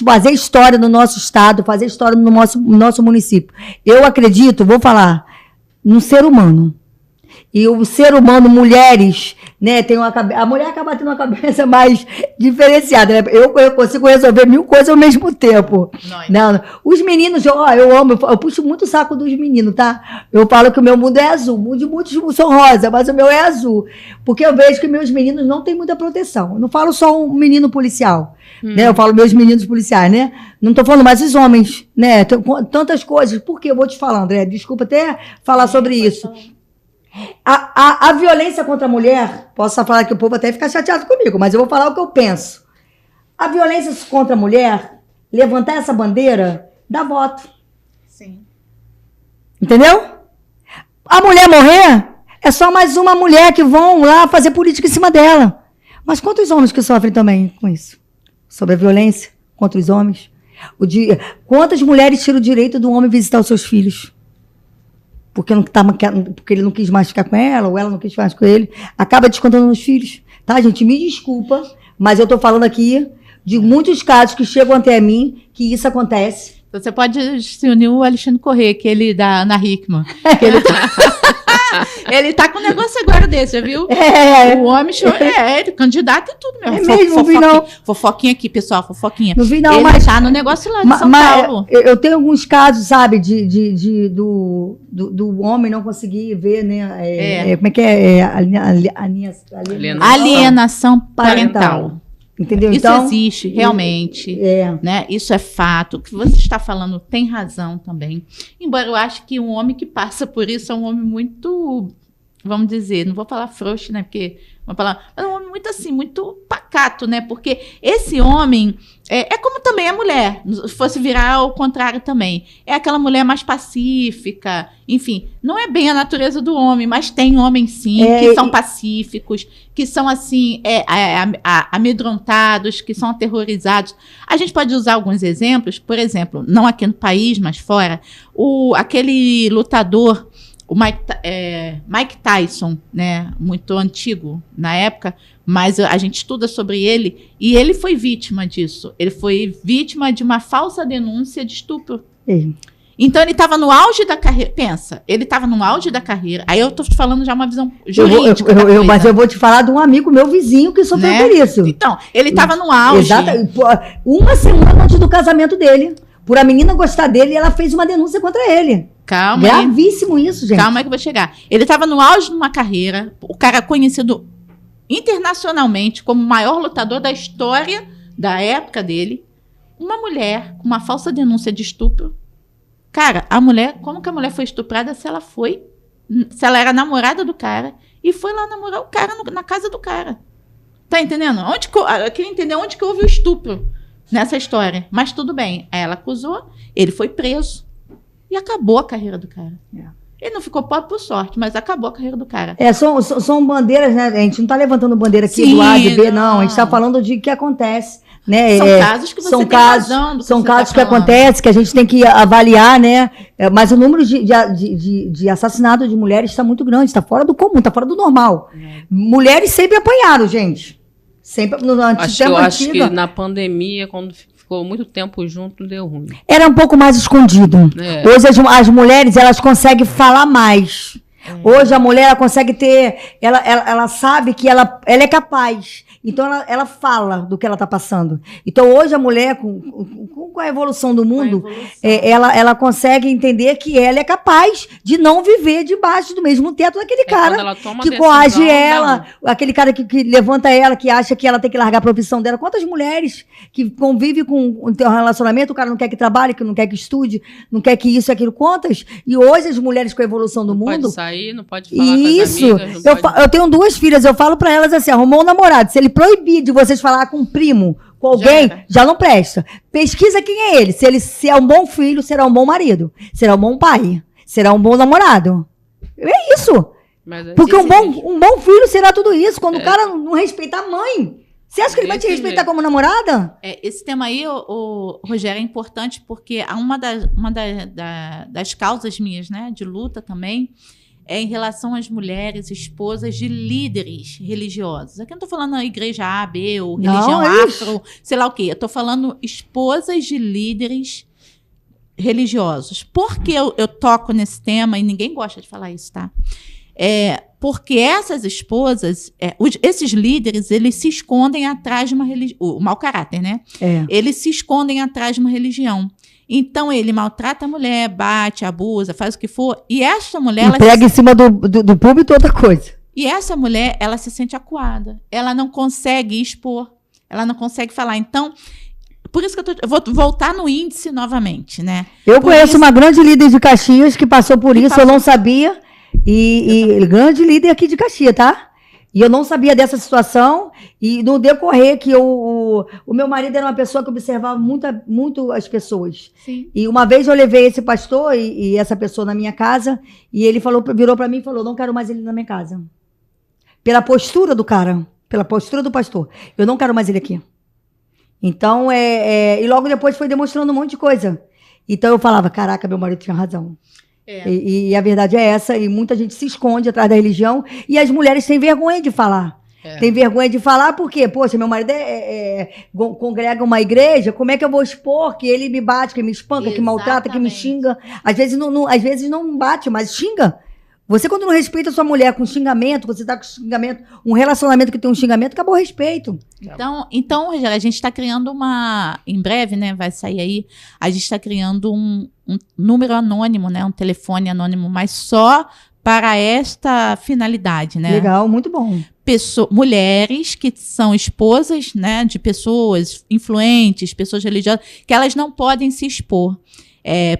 fazer história no nosso estado, fazer história no nosso município. Eu acredito, vou falar, no ser humano. E o ser humano, mulheres, né, a mulher acaba tendo uma cabeça mais diferenciada, né? Eu consigo resolver 1000 coisas ao mesmo tempo. Não. Os meninos, eu amo, eu puxo muito o saco dos meninos, tá? Eu falo que o meu mundo é azul, o mundo de muitos são rosa, mas o meu é azul. Porque eu vejo que meus meninos não têm muita proteção. Eu não falo só um menino policial, né? Eu falo meus meninos policiais, né? Não tô falando mais os homens, né? Tantas coisas. Por que eu vou te falar, André? Desculpa até falar sobre isso. A violência contra a mulher, posso falar que o povo até fica chateado comigo, mas eu vou falar o que eu penso. A violência contra a mulher, levantar essa bandeira, dá voto. Sim. Entendeu? A mulher morrer, é só mais uma mulher que vão lá fazer política em cima dela. Mas quantos homens que sofrem também com isso? Sobre a violência contra os homens? Quantas mulheres tiram o direito do homem visitar os seus filhos? Porque ele não quis mais ficar com ela, ou ela não quis mais com ele, acaba descontando nos filhos. Tá, gente? Me desculpa, mas eu tô falando aqui de muitos casos que chegam até mim, que isso acontece, Você pode se unir o Alexandre Corrêa, que ele da Ana Hickman. Que ele tá com um negócio agora desse, já viu? O homem ele candidato e tudo mesmo. Não vi não. Fofoquinha aqui, pessoal, fofoquinha. Não vi não, ele mas tá no negócio lá de São Paulo. Eu tenho alguns casos, sabe, do homem não conseguir ver, né? Como é que é? Alienação parental. Entendeu? Isso então, existe, realmente. Né? Isso é fato. O que você está falando tem razão também. Embora eu acho que um homem que passa por isso é um homem muito, vamos dizer, não vou falar frouxo, né? Porque é um homem muito assim, muito pacato, né? Porque esse homem é como também a mulher, se fosse virar ao contrário também. É aquela mulher mais pacífica, enfim, não é bem a natureza do homem, mas tem homens sim que são pacíficos, que são assim, amedrontados, que são aterrorizados. A gente pode usar alguns exemplos, por exemplo, não aqui no país, mas fora, aquele lutador, o Mike Tyson, né, muito antigo na época, mas a gente estuda sobre ele, e ele foi vítima disso. Ele foi vítima de uma falsa denúncia de estupro. Então, ele estava no auge da carreira. Pensa, ele estava no auge da carreira. Aí eu estou te falando já uma visão jurídica. Mas eu vou te falar de um amigo meu vizinho que sofreu por isso. Então, ele estava no auge. Exato. Uma semana antes do casamento dele, por a menina gostar dele, ela fez uma denúncia contra ele. Calma. Gravíssimo isso, gente. Calma aí que eu vou chegar. Ele estava no auge de uma carreira, o cara conhecido internacionalmente como o maior lutador da história da época dele. Uma mulher com uma falsa denúncia de estupro. Cara, como que a mulher foi estuprada se ela era namorada do cara e foi lá namorar o cara na casa do cara? Tá entendendo? Eu queria entender onde que houve o estupro nessa história. Mas tudo bem. Ela acusou, ele foi preso. E acabou a carreira do cara. Ele não ficou pobre por sorte, mas acabou a carreira do cara. São bandeiras, né? A gente não está levantando bandeira aqui do A, de B, não. A gente está falando de que acontece. Né? São casos que você tem razão do que são você casos tá que acontecem, que a gente tem que avaliar, né? Mas o número de assassinato de mulheres está muito grande, está fora do comum, está fora do normal. Mulheres sempre apanharam, gente. Sempre. Eu acho que na pandemia, quando ficou muito tempo junto, deu ruim. Era um pouco mais escondido. Hoje as mulheres, elas conseguem falar mais. Hoje a mulher ela consegue ter, ela sabe que ela é capaz. Então ela fala do que ela está passando. Então hoje a mulher, com a evolução do mundo, ela consegue entender que ela é capaz de não viver debaixo do mesmo teto daquele cara que coage ela, aquele cara que levanta ela, que acha que ela tem que largar a profissão dela. Quantas mulheres que convivem com o teu relacionamento, o cara não quer que trabalhe, que não quer que estude, não quer que isso e aquilo, quantas? E hoje as mulheres com a evolução do mundo... Não pode sair, não pode falar com as amigas. Eu tenho 2 filhas, eu falo pra elas assim, arrumou um namorado, se ele proibir de vocês falar com um primo, com alguém, já não presta. Pesquisa quem é ele. Se é um bom filho, será um bom marido. Será um bom pai. Será um bom namorado. É isso. Porque um bom filho será tudo isso. Quando o cara não respeita a mãe, você acha que ele vai te respeitar como namorada? Esse tema aí, Rogério, é importante porque uma das causas minhas, né, de luta também, é em relação às mulheres, esposas de líderes religiosos. Aqui eu não estou falando a igreja A, B, ou religião afro, sei lá o quê. Eu estou falando esposas de líderes religiosos. Por que eu toco nesse tema, e ninguém gosta de falar isso, tá? Porque essas esposas, esses líderes, eles se escondem atrás de uma religião. O mau caráter, né? Eles se escondem atrás de uma religião. Então, ele maltrata a mulher, bate, abusa, faz o que for. E essa mulher... Pega em cima do público outra coisa. E essa mulher, ela se sente acuada. Ela não consegue expor. Ela não consegue falar. Então, por isso que eu vou voltar no índice novamente, né? Eu conheço uma grande líder de Caxias que passou por isso, eu não sabia. E grande líder aqui de Caxias, tá? E eu não sabia dessa situação, e no decorrer que o meu marido era uma pessoa que observava muito as pessoas. Sim. E uma vez eu levei esse pastor e essa pessoa na minha casa, e ele virou para mim e falou, não quero mais ele na minha casa. Pela postura do cara, pela postura do pastor, eu não quero mais ele aqui. Então, e logo depois foi demonstrando um monte de coisa. Então eu falava, caraca, meu marido tinha razão. E a verdade é essa, e muita gente se esconde atrás da religião, e as mulheres têm vergonha de falar. Tem vergonha de falar porque, poxa, meu marido congrega uma igreja, como é que eu vou expor que ele me bate, que me espanca, que maltrata, que me xinga? Às vezes não bate, mas xinga. Você, quando não respeita a sua mulher com xingamento, você tá com xingamento, um relacionamento que tem um xingamento, acabou o respeito. Então, Rogério, a gente está criando em breve, né, vai sair aí, a gente está criando um número anônimo, né, um telefone anônimo, mas só para esta finalidade, né? Legal, muito bom. Mulheres que são esposas, né, de pessoas influentes, pessoas religiosas, que elas não podem se expor.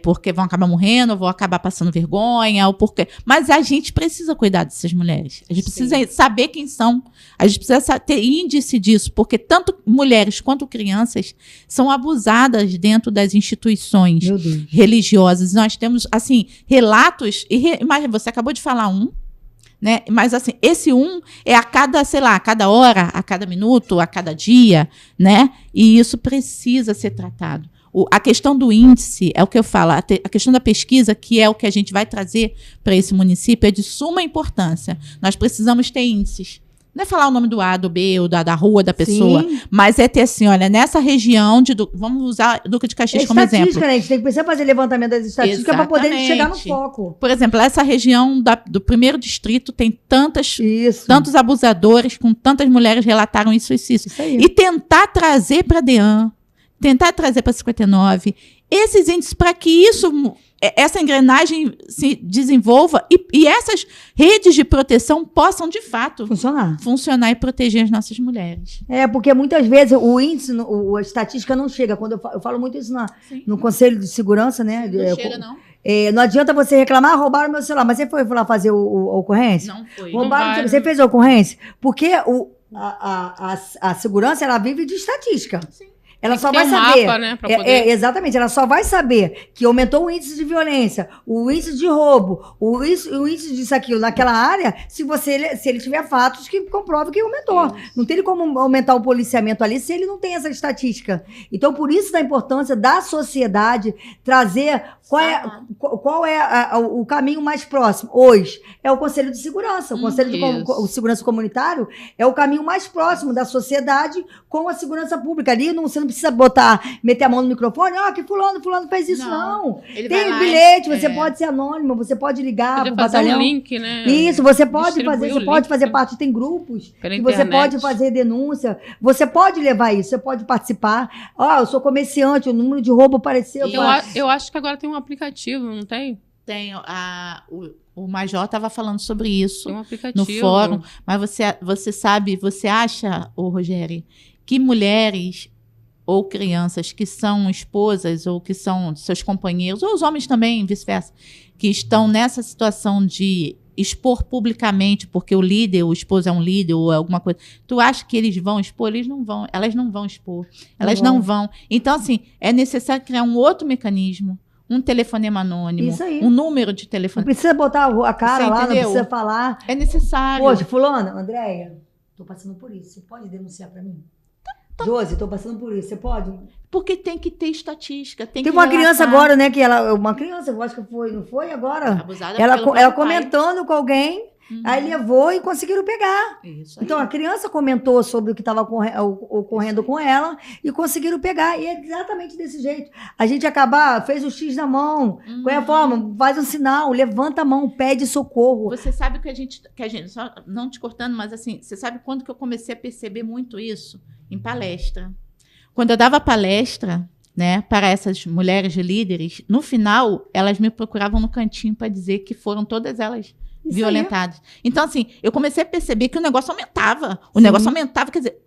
Porque vão acabar morrendo, ou vão acabar passando vergonha, ou porque... Mas a gente precisa cuidar dessas mulheres. A gente precisa saber quem são. A gente precisa ter índice disso, porque tanto mulheres quanto crianças são abusadas dentro das instituições religiosas. Nós temos, assim, relatos... Mas você acabou de falar né? Mas, assim, esse é a cada, sei lá, a cada hora, a cada minuto, a cada dia, né? E isso precisa ser tratado. A questão do índice, é o que eu falo, a questão da pesquisa, que é o que a gente vai trazer para esse município, é de suma importância. Nós precisamos ter índices. Não é falar o nome do A, do B, ou da rua da pessoa, mas é ter assim, olha, nessa região, vamos usar Duque de Caxias como exemplo. Estatística, né? A gente tem que precisar fazer levantamento das estatísticas para poder chegar no foco. Por exemplo, essa região do 1º distrito tem tantos abusadores, com tantas mulheres relataram isso. E tentar trazer para a DEAN, tentar trazer para 59, esses índices para que essa engrenagem se desenvolva e essas redes de proteção possam, de fato, funcionar e proteger as nossas mulheres. Porque muitas vezes o índice, a estatística não chega. Quando eu falo muito isso no Conselho de Segurança, né? Não chega, não. Não adianta você reclamar, roubaram meu celular. Mas você foi lá fazer a ocorrência? Não foi. Roubaram, você fez a ocorrência? Porque a segurança, ela vive de estatística. Sim. Ela só vai saber. Mapa, né, pra poder... exatamente, ela só vai saber que aumentou o índice de violência, o índice de roubo, o índice disso, aquilo, naquela área, se ele tiver fatos que comprovem que aumentou. Não tem como aumentar o policiamento ali se ele não tem essa estatística. Então, por isso da importância da sociedade trazer qual é o caminho mais próximo. Hoje é o Conselho de Segurança. O Conselho de Segurança Comunitário é o caminho mais próximo da sociedade com a segurança pública. Ali você não precisa meter a mão no microfone, que fulano fez isso, não. Tem bilhete, você pode ser anônimo, você pode ligar pro batalhão. Um link, né? Isso, você pode fazer parte, tem grupos que você pode fazer denúncia, você pode levar isso, você pode participar. Eu sou comerciante, o número de roubo apareceu. Eu acho que agora tem um aplicativo, não tem? Tem. O Major estava falando sobre isso no fórum, mas você acha, Rogério, que mulheres ou crianças que são esposas ou que são seus companheiros, ou os homens também, vice-versa, que estão nessa situação de expor publicamente, porque o esposo é um líder ou alguma coisa, tu acha que eles vão expor? Elas não vão expor, elas não vão. Então, assim, é necessário criar um outro mecanismo, um telefonema anônimo, um número de telefone. Não precisa botar a cara lá, não precisa falar. É necessário. Poxa, fulana, Andréia, tô passando por isso, você pode denunciar para mim? Josi, tô passando por isso, você pode? Porque tem que ter estatística, tem uma criança agora, né, uma criança, eu acho que não foi agora? Abusada ela comentando com alguém, aí levou e conseguiram pegar. Isso. Então, a criança comentou sobre o que estava ocorrendo com ela e conseguiram pegar. E é exatamente desse jeito. A gente fez o X na mão. Qual é a forma? Faz um sinal, levanta a mão, pede socorro. Você sabe que a gente, só não te cortando, mas assim, você sabe quando que eu comecei a perceber muito isso? Em palestra. Quando eu dava palestra, né, para essas mulheres líderes, no final, elas me procuravam no cantinho para dizer que foram todas elas violentadas. Então, assim, eu comecei a perceber que o negócio aumentava. O negócio aumentava, quer dizer,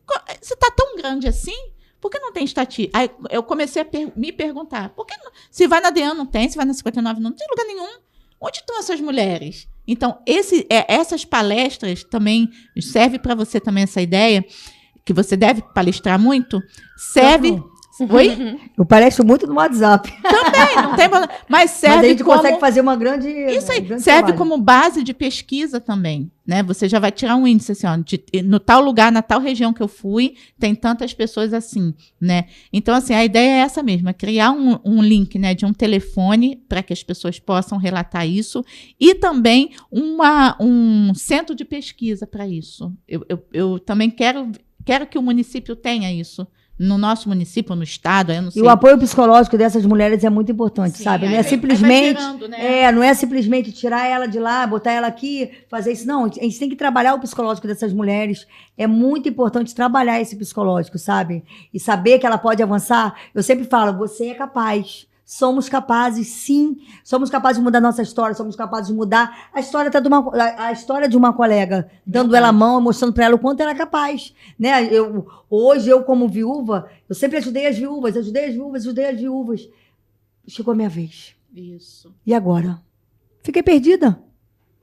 você está tão grande assim? Por que não tem estatística? Aí eu comecei a me perguntar, por que não? Se vai na DEAN não tem, se vai na 59 não tem lugar nenhum. Onde estão essas mulheres? Então, essas palestras também serve para você também essa ideia, que você deve palestrar muito, serve Oi? Eu pareço muito no WhatsApp. Também, não tem problema. Mas serve Mas a gente como... consegue fazer uma grande... Isso aí, grande serve trabalho. como base de pesquisa também, né? Você já vai tirar um índice assim, ó, no tal lugar, na tal região que eu fui, tem tantas pessoas assim, né? Então, assim, a ideia é essa mesmo, é criar um link, né, de um telefone para que as pessoas possam relatar isso e também um centro de pesquisa para isso. Eu também quero que o município tenha isso. No nosso município, no estado, eu não sei. E o apoio psicológico dessas mulheres é muito importante, Sim, sabe? Não aí é vai simplesmente, tirando, né? não é simplesmente tirar ela de lá, botar ela aqui, fazer isso. Não, a gente tem que trabalhar o psicológico dessas mulheres. É muito importante trabalhar esse psicológico, sabe? E saber que ela pode avançar. Eu sempre falo, você é capaz. Somos capazes, sim. Somos capazes de mudar nossa história, somos capazes de mudar a história até a história de uma colega, dando ela a mão, mostrando para ela o quanto ela é capaz. Né? Hoje, como viúva, eu sempre ajudei as viúvas. Chegou a minha vez. Isso. E agora? Fiquei perdida.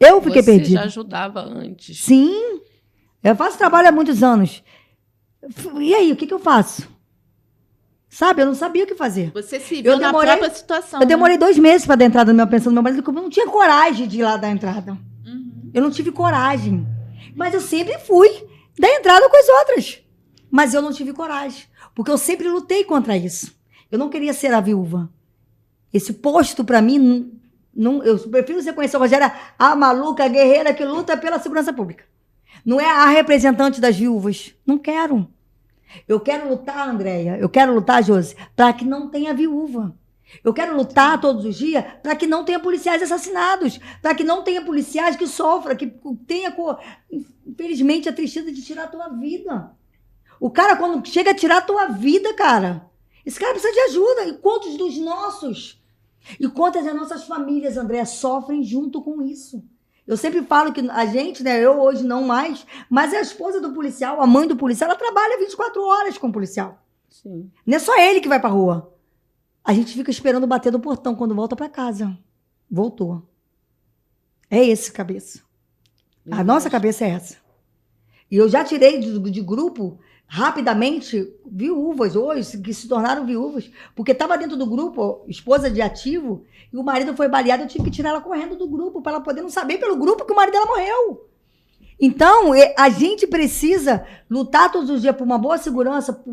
Eu fiquei perdida. Você já ajudava antes. Sim. Eu faço trabalho há muitos anos. E aí, o que eu faço? Sabe, eu não sabia o que fazer. Você se viu na própria situação. Eu demorei 2 meses para dar entrada no meu pensão do meu marido, porque eu não tinha coragem de ir lá dar entrada. Uhum. Eu não tive coragem. Mas eu sempre fui dar entrada com as outras. Mas eu não tive coragem. Porque eu sempre lutei contra isso. Eu não queria ser a viúva. Esse posto, para mim, eu prefiro você conhecer a Rogéria, a maluca, a guerreira que luta pela segurança pública. Não é a representante das viúvas. Não quero. Eu quero lutar, Andréia, eu quero lutar, Josi, para que não tenha viúva. Eu quero lutar todos os dias para que não tenha policiais assassinados, para que não tenha policiais que sofram, que tenha, infelizmente, a tristeza de tirar a tua vida. O cara, quando chega a tirar a tua vida, cara, esse cara precisa de ajuda. E quantos dos nossos, e quantas das nossas famílias, Andréia, sofrem junto com isso? Eu sempre falo que a gente, né, eu hoje não mais, mas a esposa do policial, a mãe do policial, ela trabalha 24 horas com o policial. Sim. Não é só ele que vai pra rua. A gente fica esperando bater no portão quando volta pra casa. Voltou. É esse cabeça. A nossa cabeça é essa. E eu já tirei de grupo, rapidamente, viúvas hoje, que se tornaram viúvas, porque estava dentro do grupo, esposa de ativo, e o marido foi baleado, eu tive que tirar ela correndo do grupo, para ela poder não saber pelo grupo que o marido dela morreu. Então, a gente precisa lutar todos os dias por uma boa segurança,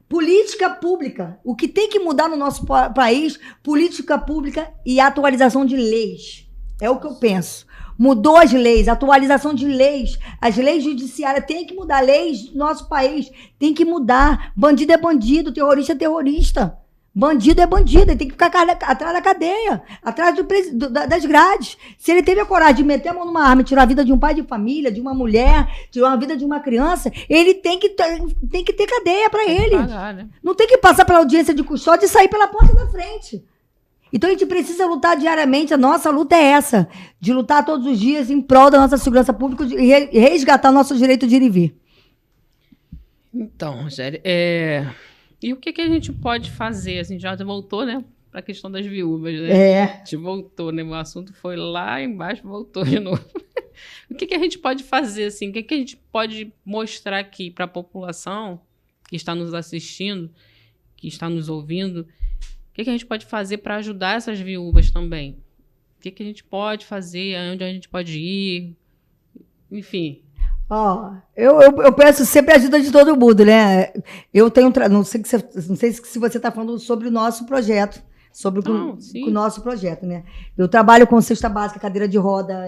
política pública. O que tem que mudar no nosso país, política pública e atualização de leis. É o que eu penso. Mudou as leis, atualização de leis. As leis judiciárias têm que mudar. Leis do nosso país tem que mudar. Bandido é bandido, terrorista é terrorista. Bandido é bandido, ele tem que ficar atrás da cadeia, atrás das grades. Se ele teve a coragem de meter a mão numa arma e tirar a vida de um pai de família, de uma mulher, tirar a vida de uma criança, ele tem que ter cadeia para ele. Pagar, né? Não tem que passar pela audiência de custódia e sair pela porta da frente. Então a gente precisa lutar diariamente, a nossa luta é essa, de lutar todos os dias em prol da nossa segurança pública e resgatar o nosso direito de ir e vir. Então, Rogério, e o que a gente pode fazer? Assim, já voltou, né, para a questão das viúvas, né? A gente voltou, né? O assunto foi lá embaixo, voltou de novo. O que a gente pode fazer, assim? O que a gente pode mostrar aqui para a população que está nos assistindo, que está nos ouvindo? O que a gente pode fazer para ajudar essas viúvas também? O que a gente pode fazer? Onde a gente pode ir? Enfim. Eu peço sempre a ajuda de todo mundo, né? Eu tenho, não sei se você está falando sobre o nosso projeto, sobre o nosso projeto, né? Eu trabalho com cesta básica, cadeira de roda,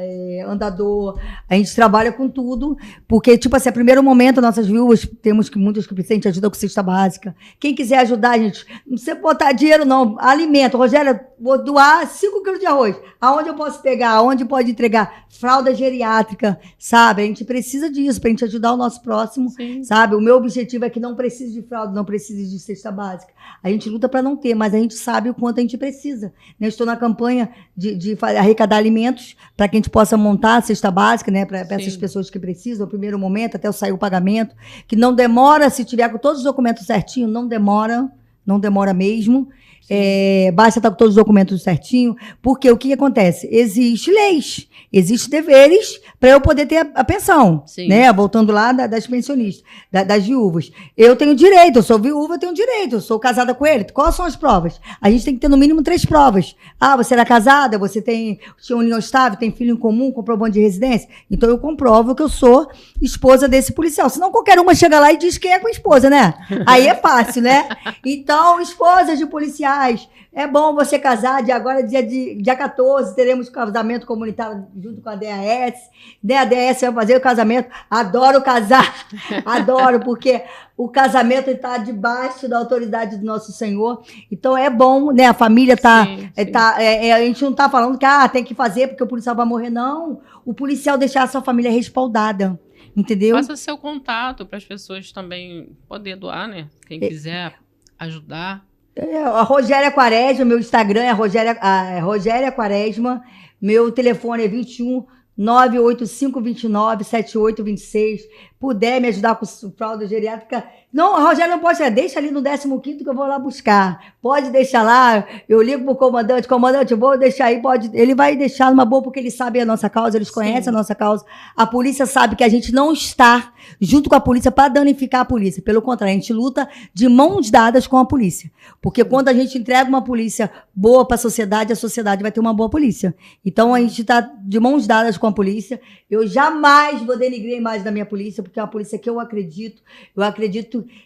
andador, a gente trabalha com tudo, porque, tipo assim, a primeiro momento, nossas viúvas, temos muitas que precisam de ajuda com cesta básica. Quem quiser ajudar, gente, não precisa botar dinheiro, não, alimento. Rogério, vou doar 5 quilos de arroz. Aonde eu posso pegar? Aonde pode entregar? Fralda geriátrica, sabe? A gente precisa disso, pra gente ajudar o nosso próximo, Sim. sabe? O meu objetivo é que não precise de fralda, não precise de cesta básica. A gente luta para não ter, mas a gente sabe o quanto a gente precisa. Né? Estou na campanha de arrecadar alimentos para que a gente possa montar a cesta básica, né? Para essas pessoas que precisam, no primeiro momento, até eu sair o pagamento, que não demora, se tiver com todos os documentos certinhos, não demora mesmo. basta estar com todos os documentos certinho, porque o que acontece? Existem leis, existem deveres para eu poder ter a pensão, né? Voltando lá das pensionistas, das viúvas. Eu tenho direito, eu sou viúva, eu tenho direito, eu sou casada com ele. Quais são as provas? A gente tem que ter no mínimo 3 provas. Ah, você era casada, você tinha união estável, tem filho em comum, comprovante de residência. Então eu comprovo que eu sou esposa desse policial. Senão qualquer uma chega lá e diz quem é com a esposa, né? Aí é fácil, né? Então, esposas de policiais, é bom você casar. De agora, dia 14, teremos casamento comunitário junto com a DAS. A DAS vai fazer o casamento. Adoro casar. Adoro, porque o casamento está debaixo da autoridade do nosso Senhor. Então, é bom, né? A família está... a gente não está falando que tem que fazer porque o policial vai morrer. Não. O policial deixar a sua família respaldada. Entendeu? Faça seu contato para as pessoas também poder doar, né? Quem quiser ajudar. A Rogéria Quaresma, meu Instagram é Rogéria Quaresma, meu telefone é 21 98529 7826. Puder me ajudar com fralda geriátrica. Não, a Rogéria não pode, deixa ali no 15º que eu vou lá buscar. Pode deixar lá, eu ligo pro comandante, eu vou deixar aí, pode. Ele vai deixar numa boa porque eles sabem a nossa causa, eles conhecem a nossa causa. A polícia sabe que a gente não está junto com a polícia para danificar a polícia. Pelo contrário, a gente luta de mãos dadas com a polícia. Porque quando a gente entrega uma polícia boa para a sociedade vai ter uma boa polícia. Então a gente está de mãos dadas com a polícia. Eu jamais vou denigrar a imagem da minha polícia, porque é uma polícia que eu acredito.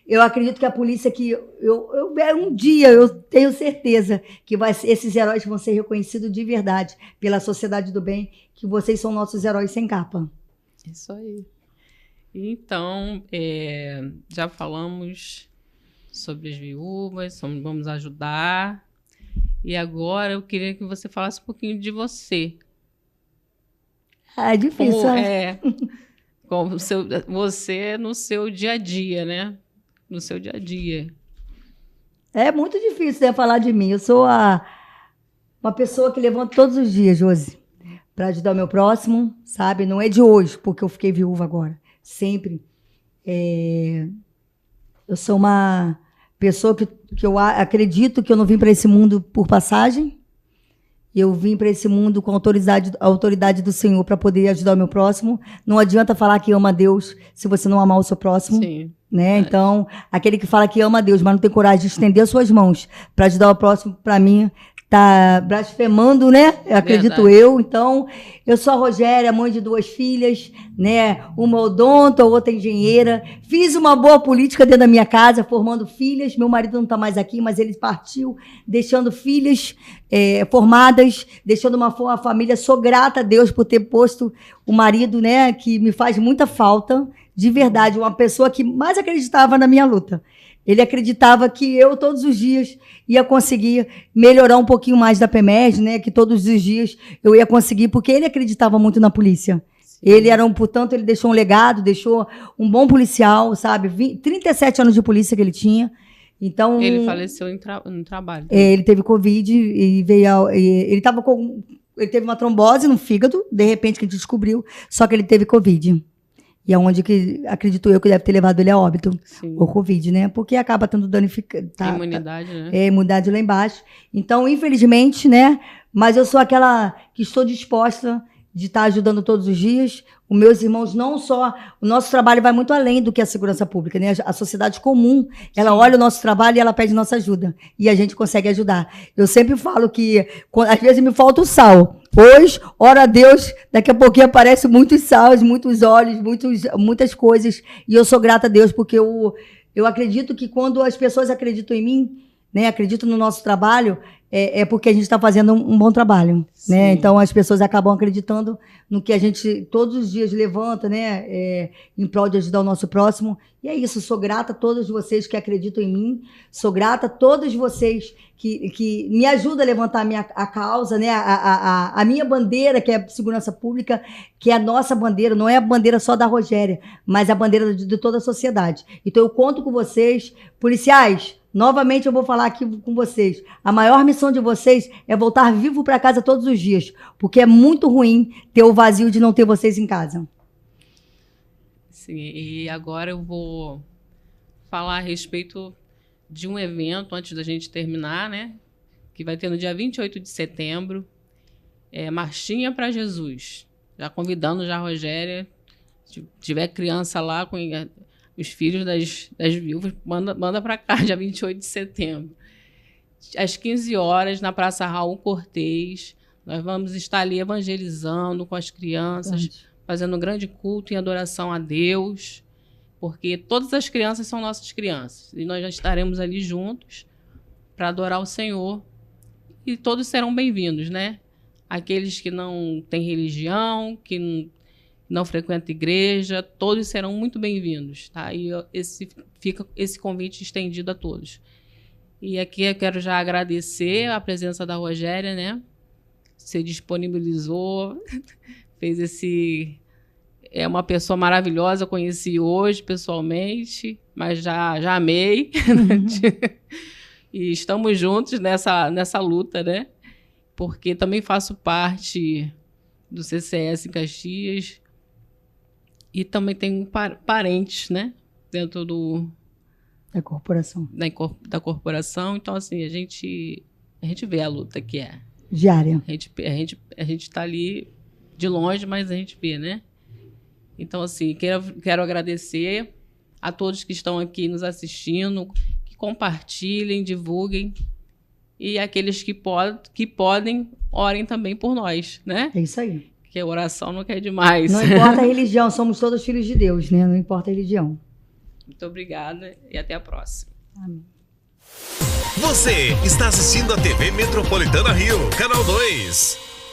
Eu acredito que a polícia que um dia eu tenho certeza que esses heróis vão ser reconhecidos de verdade pela sociedade do bem, que vocês são nossos heróis sem capa. Isso aí. Então, já falamos sobre as viúvas, vamos ajudar. E agora eu queria que você falasse um pouquinho de você. É difícil, como você no seu dia a dia, né? No seu dia a dia. É muito difícil, né, falar de mim. Eu sou uma pessoa que levanto todos os dias, Josi, para ajudar o meu próximo, sabe? Não é de hoje, porque eu fiquei viúva agora. Sempre. Eu sou uma pessoa que eu acredito que eu não vim para esse mundo por passagem. Eu vim para esse mundo com a autoridade do Senhor para poder ajudar o meu próximo. Não adianta falar que ama a Deus se você não amar o seu próximo. Sim. Né? Então, aquele que fala que ama a Deus, mas não tem coragem de estender as suas mãos para ajudar o próximo, para mim, tá blasfemando, né? Acredito eu. Então, eu sou a Rogéria, mãe de 2 filhas, né? Uma odonto, a outra engenheira. Fiz uma boa política dentro da minha casa, formando filhas. Meu marido não está mais aqui, mas ele partiu, deixando filhas formadas, deixando uma família. Sou grata a Deus por ter posto o marido, né? Que me faz muita falta. De verdade, uma pessoa que mais acreditava na minha luta. Ele acreditava que eu, todos os dias, ia conseguir melhorar um pouquinho mais da PEMERG, né? Que todos os dias eu ia conseguir, porque ele acreditava muito na polícia. Sim. Portanto, ele deixou um legado, deixou um bom policial, sabe? 37 anos de polícia que ele tinha. Então, ele faleceu no trabalho. Ele teve Covid e ele teve uma trombose no fígado, de repente que a gente descobriu, só que ele teve Covid. E é onde que acredito eu que deve ter levado ele a óbito, o Covid, né? Porque acaba tendo danificado. Imunidade, né? Imunidade lá embaixo. Então, infelizmente, né? Mas eu sou aquela que estou disposta de estar ajudando todos os dias. Os meus irmãos, não só... O nosso trabalho vai muito além do que a segurança pública, né? A sociedade comum, ela olha o nosso trabalho e ela pede nossa ajuda. E a gente consegue ajudar. Eu sempre falo que, às vezes, me falta o sal. Hoje, ora a Deus, daqui a pouquinho aparece muitos sals, muitos óleos, muitas coisas. E eu sou grata a Deus, porque eu acredito que quando as pessoas acreditam em mim, né, acreditam no nosso trabalho, é porque a gente está fazendo um bom trabalho, né? Então as pessoas acabam acreditando no que a gente todos os dias levanta, né? Em prol de ajudar o nosso próximo. E é isso, sou grata a todos vocês que acreditam em mim, sou grata a todos vocês que me ajudam a levantar a causa, né? A minha bandeira, que é a segurança pública, que é a nossa bandeira, não é a bandeira só da Rogéria, mas a bandeira de toda a sociedade. Então eu conto com vocês, policiais. Novamente eu vou falar aqui com vocês. A maior missão de vocês é voltar vivo para casa todos os dias, porque é muito ruim ter o vazio de não ter vocês em casa. Sim, e agora eu vou falar a respeito de um evento, antes da gente terminar, né? que vai ter no dia 28 de setembro, Marchinha para Jesus. Já convidando já a Rogéria, se tiver criança lá com os filhos das viúvas, manda para cá, dia 28 de setembro. Às 15 horas, na Praça Raul Cortez, nós vamos estar ali evangelizando com as crianças, fazendo um grande culto em adoração a Deus, porque todas as crianças são nossas crianças. E nós já estaremos ali juntos para adorar o Senhor. E todos serão bem-vindos, né? Aqueles que não têm religião, que não frequentam igreja, todos serão muito bem-vindos, tá? E fica esse convite estendido a todos. E aqui eu quero já agradecer a presença da Rogéria, né? Se disponibilizou, fez é uma pessoa maravilhosa, conheci hoje pessoalmente, mas já amei. E estamos juntos nessa luta, né? Porque também faço parte do CCS em Caxias e também tenho parentes, né? Dentro da corporação. Da corporação. Então, assim, a gente vê a luta que é. Diária. A gente está ali de longe, mas a gente vê, né? Então, assim, quero agradecer a todos que estão aqui nos assistindo, que compartilhem, divulguem, e aqueles que podem, orem também por nós, né? É isso aí. Porque a oração não quer demais. Não importa a religião, somos todos filhos de Deus, né? Não importa a religião. Muito obrigada e até a próxima. Amém. Você está assistindo a TV Metropolitana Rio, Canal 2.